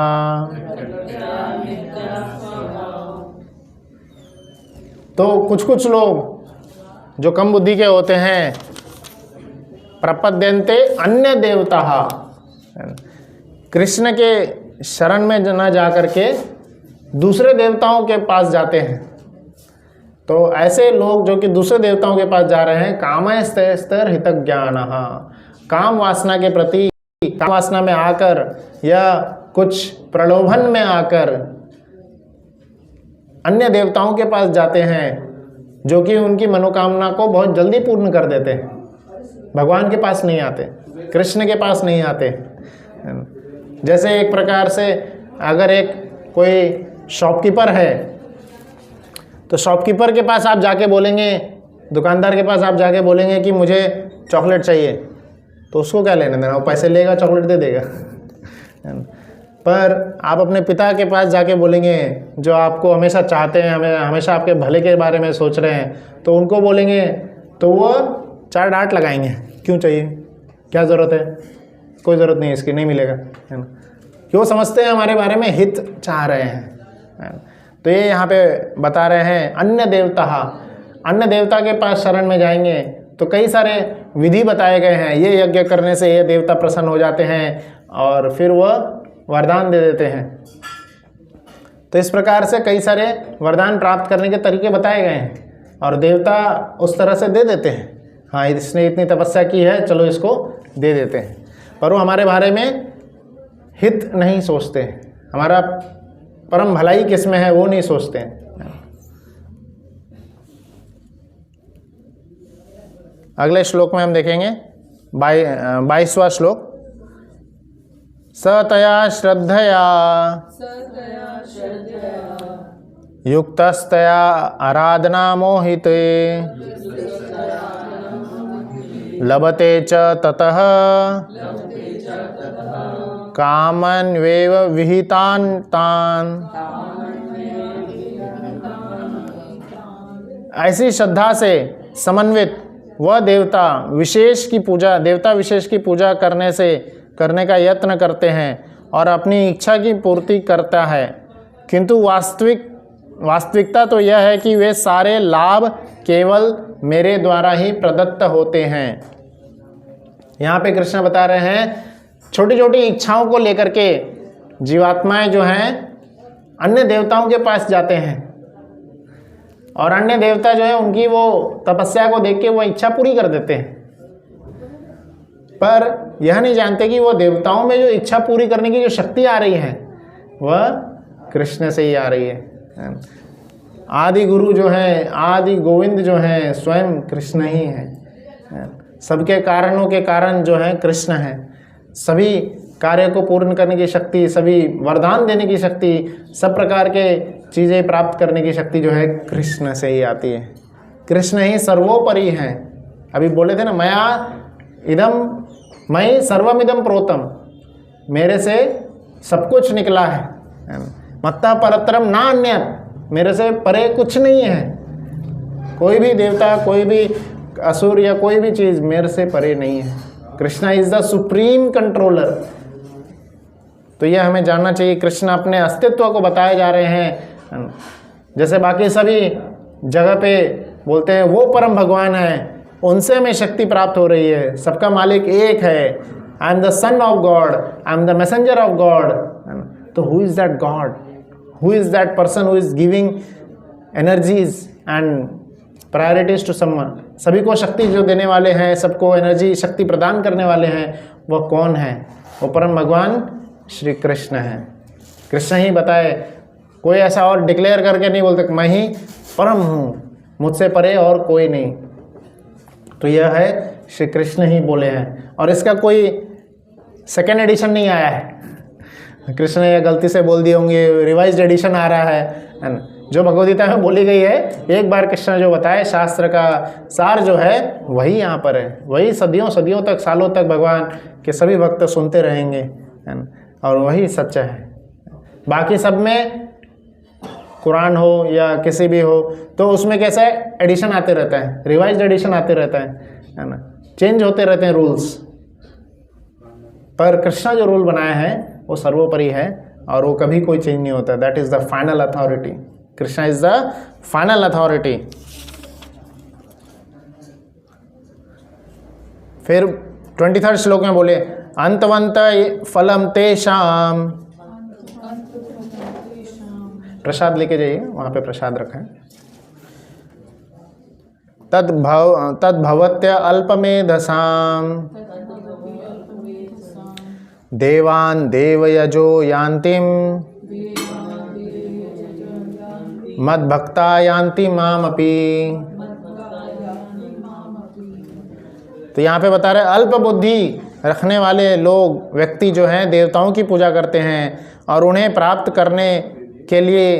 Speaker 1: तो कुछ लोग जो कम बुद्धि के होते हैं, प्रपद्यन्ते अन्य देवता, कृष्ण के शरण में न जा करके दूसरे देवताओं के पास जाते हैं। तो ऐसे लोग जो कि दूसरे देवताओं के पास जा रहे हैं, कामस्तैस्तर हितज्ञानः, काम वासना के प्रति, काम वासना में आकर या कुछ प्रलोभन में आकर अन्य देवताओं के पास जाते हैं जो कि उनकी मनोकामना को बहुत जल्दी पूर्ण कर देते हैं। भगवान के पास नहीं आते, कृष्ण के पास नहीं आते। जैसे एक प्रकार से अगर एक कोई शॉपकीपर है तो शॉपकीपर के पास आप जाके बोलेंगे, दुकानदार के पास आप जाके बोलेंगे कि मुझे चॉकलेट चाहिए, तो उसको क्या लेने देना, वो पैसे लेगा चॉकलेट दे देगा। पर आप अपने पिता के पास जाके बोलेंगे जो आपको हमेशा चाहते हैं, हमें हमेशा आपके भले के बारे में सोच रहे हैं, तो उनको बोलेंगे तो वो 4 डांट लगाएंगे, क्यों चाहिए, क्या ज़रूरत है, कोई ज़रूरत नहीं इसकी, नहीं मिलेगा, है ना। क्यों समझते हैं हमारे बारे में हित चाह रहे हैं। तो ये यहाँ पे बता रहे हैं अन्य देवता के पास शरण में जाएंगे तो कई सारे विधि बताए गए हैं, ये यज्ञ करने से ये देवता प्रसन्न हो जाते हैं और फिर वह वरदान दे देते हैं। तो इस प्रकार से कई सारे वरदान प्राप्त करने के तरीके बताए गए हैं और देवता उस तरह से दे देते हैं, हाँ इसने इतनी तपस्या की है चलो इसको दे देते हैं, पर वो हमारे बारे में हित नहीं सोचते, हमारा परम भलाई किस में है वो नहीं सोचते हैं। अगले श्लोक में हम देखेंगे 22वां श्लोक। सतया श्रद्धया युक्तस्तया आराधना मोहिते लभते च ततः कामन्वेव विहितान् तान्। ऐसी श्रद्धा से समन्वित वह देवता विशेष की पूजा करने का यत्न करते हैं और अपनी इच्छा की पूर्ति करता है, किंतु वास्तविकता तो यह है कि वे सारे लाभ केवल मेरे द्वारा ही प्रदत्त होते हैं। यहाँ पे कृष्ण बता रहे हैं छोटी छोटी इच्छाओं को लेकर के जीवात्माएं जो हैं अन्य देवताओं के पास जाते हैं और अन्य देवता जो है उनकी वो तपस्या को देख के वो इच्छा पूरी कर देते हैं, पर यह नहीं जानते कि वो देवताओं में जो इच्छा पूरी करने की जो शक्ति आ रही है वह कृष्ण से ही आ रही है। आदि गुरु जो है, आदि गोविंद जो है स्वयं कृष्ण ही है। सबके कारणों के कारण जो है कृष्ण है। सभी कार्य को पूर्ण करने की शक्ति, सभी वरदान देने की शक्ति, सब प्रकार के चीज़ें प्राप्त करने की शक्ति जो है कृष्ण से ही आती है। कृष्ण ही सर्वोपरि है। अभी बोले थे ना, मयि सर्वमिदं प्रोतम, मेरे से सब कुछ निकला है। मत्तः परतरम ना अन्यत्, मेरे से परे कुछ नहीं है। कोई भी देवता, कोई भी असुर या कोई भी चीज़ मेरे से परे नहीं है। Krishna is the supreme controller. तो यह हमें जानना चाहिए। कृष्ण अपने अस्तित्व को बताए जा रहे हैं। जैसे बाकी सभी जगह पे बोलते हैं वो परम भगवान है, उनसे हमें शक्ति प्राप्त हो रही है, सबका मालिक एक है, I am the son of God, I am the messenger of God. तो who is that God, who is that person who is giving energies and priorities to someone. सभी को शक्ति जो देने वाले हैं, सबको एनर्जी शक्ति प्रदान करने वाले हैं, वह कौन है? वो परम भगवान श्री कृष्ण है। कृष्ण ही बताए, कोई ऐसा और डिक्लेयर करके नहीं बोलते मैं ही परम हूँ, मुझसे परे और कोई नहीं। तो यह है श्री कृष्ण ही बोले हैं और इसका कोई सेकेंड एडिशन नहीं आया है। कृष्ण ने यह गलती से बोल दिए होंगे, रिवाइज्ड एडिशन आ रहा है। जो भगवद्गीता में बोली गई है, एक बार कृष्ण जो बताए, शास्त्र का सार जो है वही यहाँ पर है। वही सदियों सदियों तक, सालों तक भगवान के सभी भक्त सुनते रहेंगे, है ना, और वही सच्चा है। बाकी सब में कुरान हो या किसी भी हो तो उसमें कैसा है, एडिशन आते रहता है, रिवाइज्ड एडिशन आते रहता है ना, चेंज होते रहते हैं रूल्स। पर कृष्ण जो रूल बनाया है वो सर्वोपरि है और वो कभी कोई चेंज नहीं होता। That is the final authority. Krishna is the final authority. फिर 23rd श्लोक में बोले अंतवंत फलम तेषाम। प्रसाद लेके जाइए, वहां पे प्रसाद रखा है। तद्भवत्य अल्पमेधसाम देवान् देवयजो यान्तिम मद्भक्ता यान्ति मामपि। तो यहाँ पे बता रहे अल्प बुद्धि रखने वाले लोग, व्यक्ति जो हैं देवताओं की पूजा करते हैं और उन्हें प्राप्त करने के लिए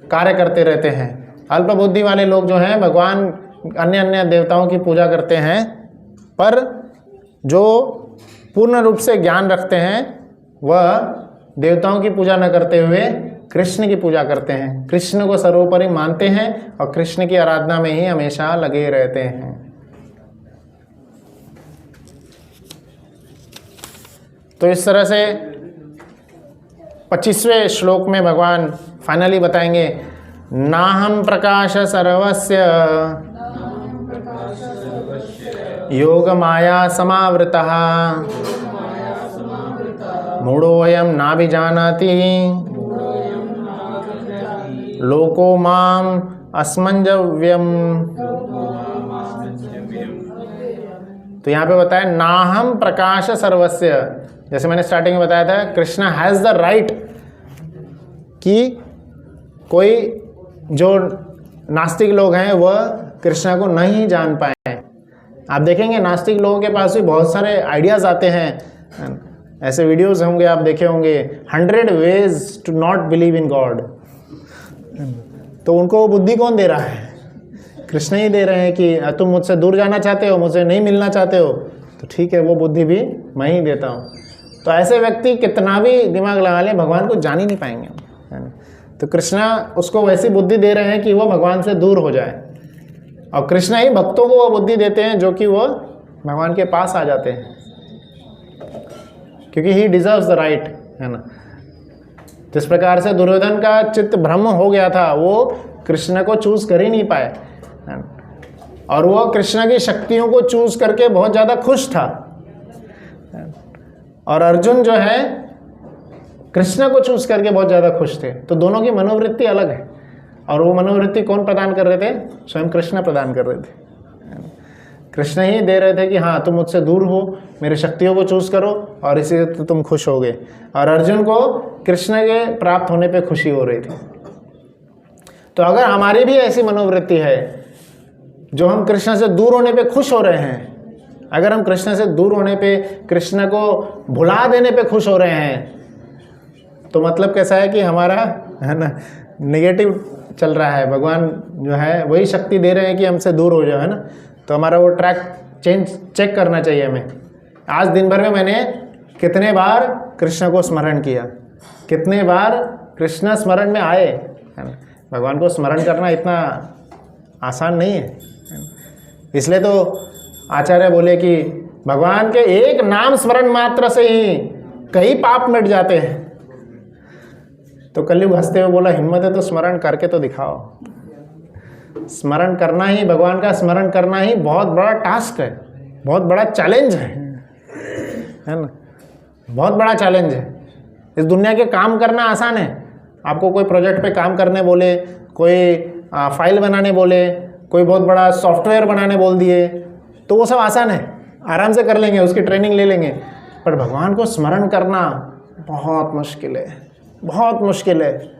Speaker 1: कार्य करते रहते हैं। अल्प बुद्धि वाले लोग जो हैं भगवान अन्य अन्य देवताओं की पूजा करते हैं, पर जो पूर्ण रूप से ज्ञान रखते हैं वह देवताओं की पूजा न करते हुए कृष्ण की पूजा करते हैं, कृष्ण को सर्वोपरि मानते हैं और कृष्ण की आराधना में ही हमेशा लगे रहते हैं। तो इस तरह से 25वें श्लोक में भगवान फाइनली बताएंगे, नाहं प्रकाश सर्वस्य योग माया समावृतः मूढ़ोऽयं नाभिजानाति लोको माम अस्मंजव्यम। तो यहाँ पे बताया नाहं प्रकाश सर्वस्य, जैसे मैंने स्टार्टिंग में बताया था, कृष्णा हैज़ द राइट कि कोई जो नास्तिक लोग हैं वह कृष्णा को नहीं जान पाए। आप देखेंगे नास्तिक लोगों के पास भी बहुत सारे आइडियाज़ आते हैं, ऐसे वीडियोस होंगे आप देखे होंगे, 100 ways to not believe in God. तो उनको बुद्धि कौन दे रहा है? कृष्ण ही दे रहे हैं कि तुम मुझसे दूर जाना चाहते हो, मुझसे नहीं मिलना चाहते हो, तो ठीक है, वो बुद्धि भी मैं ही देता हूँ। तो ऐसे व्यक्ति कितना भी दिमाग लगा ले, भगवान को जान ही नहीं पाएंगे, है ना। तो कृष्णा उसको वैसी बुद्धि दे रहे हैं कि वो भगवान से दूर हो जाए, और कृष्णा ही भक्तों को वो बुद्धि देते हैं जो कि वो भगवान के पास आ जाते हैं, क्योंकि ही डिजर्व्स द राइट, है ना। जिस प्रकार से दुर्योधन का चित्त भ्रम हो गया था, वो कृष्ण को चूज कर ही नहीं पाए, है ना? और वो कृष्ण की शक्तियों को चूज करके बहुत ज़्यादा खुश था, और अर्जुन जो है कृष्ण को चूज करके बहुत ज़्यादा खुश थे। तो दोनों की मनोवृत्ति अलग है, और वो मनोवृत्ति कौन प्रदान कर रहे थे? स्वयं कृष्ण प्रदान कर रहे थे। कृष्ण ही दे रहे थे कि हाँ तुम मुझसे दूर हो, मेरी शक्तियों को चूज करो, और इसी से तुम खुश होगे। और अर्जुन को कृष्ण के प्राप्त होने पे खुशी हो रही थी। तो अगर हमारी भी ऐसी मनोवृत्ति है, जो हम कृष्ण से दूर होने पे खुश हो रहे हैं, अगर हम कृष्ण से दूर होने पे, कृष्ण को भुला देने पे खुश हो रहे हैं, तो मतलब कैसा है कि हमारा, है ना, नेगेटिव चल रहा है। भगवान जो है वही शक्ति दे रहे हैं कि हमसे दूर हो जाओ, है ना। तो हमारा वो ट्रैक चेक करना चाहिए हमें। आज दिन भर में मैंने कितने बार कृष्ण को स्मरण किया, कितने बार कृष्ण स्मरण में आए, है ना। भगवान को स्मरण करना इतना आसान नहीं है। इसलिए तो आचार्य बोले कि भगवान के एक नाम स्मरण मात्र से ही कई पाप मिट जाते हैं। तो कलयुग हंसते हुए बोला, हिम्मत है तो स्मरण करके तो दिखाओ। स्मरण करना ही, भगवान का स्मरण करना ही बहुत बड़ा टास्क है, बहुत बड़ा चैलेंज है ना, बहुत बड़ा चैलेंज है। इस दुनिया के काम करना आसान है। आपको कोई प्रोजेक्ट पे काम करने बोले, कोई फाइल बनाने बोले, कोई बहुत बड़ा सॉफ्टवेयर बनाने बोल दिए, तो वो सब आसान है, आराम से कर लेंगे, उसकी ट्रेनिंग ले लेंगे। पर भगवान को स्मरण करना बहुत मुश्किल है, बहुत मुश्किल है।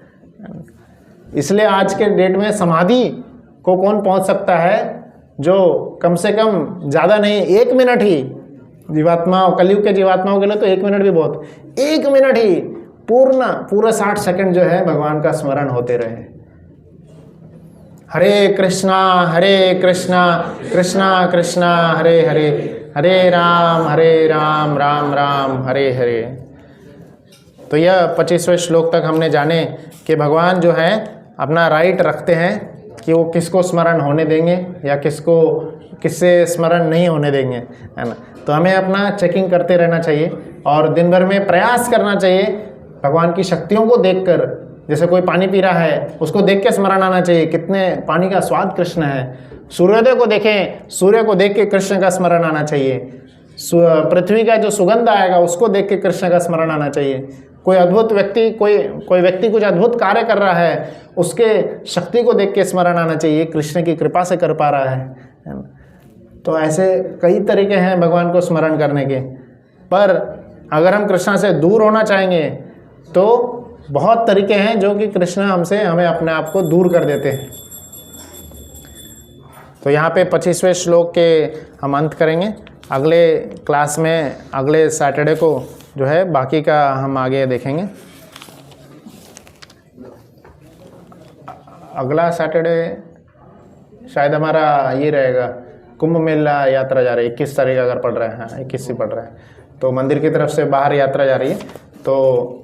Speaker 1: इसलिए आज के डेट में समाधि को कौन पहुंच सकता है? जो कम से कम ज़्यादा नहीं, 1 मिनट ही, जीवात्माओं, कलयुग के जीवात्माओं के लिए तो 1 मिनट भी बहुत, 1 मिनट ही पूरा 60 सेकंड जो है भगवान का स्मरण होते रहे। हरे कृष्णा कृष्णा कृष्णा हरे हरे, हरे राम राम राम हरे हरे। तो यह 25वें श्लोक तक हमने जाने कि भगवान जो है अपना राइट रखते हैं कि वो किसको स्मरण होने देंगे या किससे स्मरण नहीं होने देंगे, है ना। तो हमें अपना चेकिंग करते रहना चाहिए और दिन भर में प्रयास करना चाहिए भगवान की शक्तियों को देखकर। जैसे कोई पानी पी रहा है, उसको देख के स्मरण आना चाहिए, कितने पानी का स्वाद कृष्ण है। सूर्योदय को देखें, सूर्य को देख के कृष्ण का स्मरण आना चाहिए। पृथ्वी का जो सुगंध आएगा उसको देख के कृष्ण का स्मरण आना चाहिए। कोई अद्भुत व्यक्ति, कोई व्यक्ति कुछ अद्भुत कार्य कर रहा है, उसके शक्ति को देख के स्मरण आना चाहिए, कृष्ण की कृपा से कर पा रहा है। तो ऐसे कई तरीके हैं भगवान को स्मरण करने के। पर अगर हम कृष्ण से दूर होना चाहेंगे तो बहुत तरीके हैं जो कि कृष्ण हमें अपने आप को दूर कर देते हैं। तो यहाँ पे 25वें श्लोक के हम अंत करेंगे। अगले क्लास में, अगले सैटरडे को जो है बाकी का हम आगे देखेंगे। अगला सैटरडे शायद हमारा ये रहेगा कुंभ मेला यात्रा जा रही है 21 तारीख अगर पढ़ रहे हैं, 21 से पढ़ रहे हैं, तो मंदिर की तरफ से बाहर यात्रा जा रही है। तो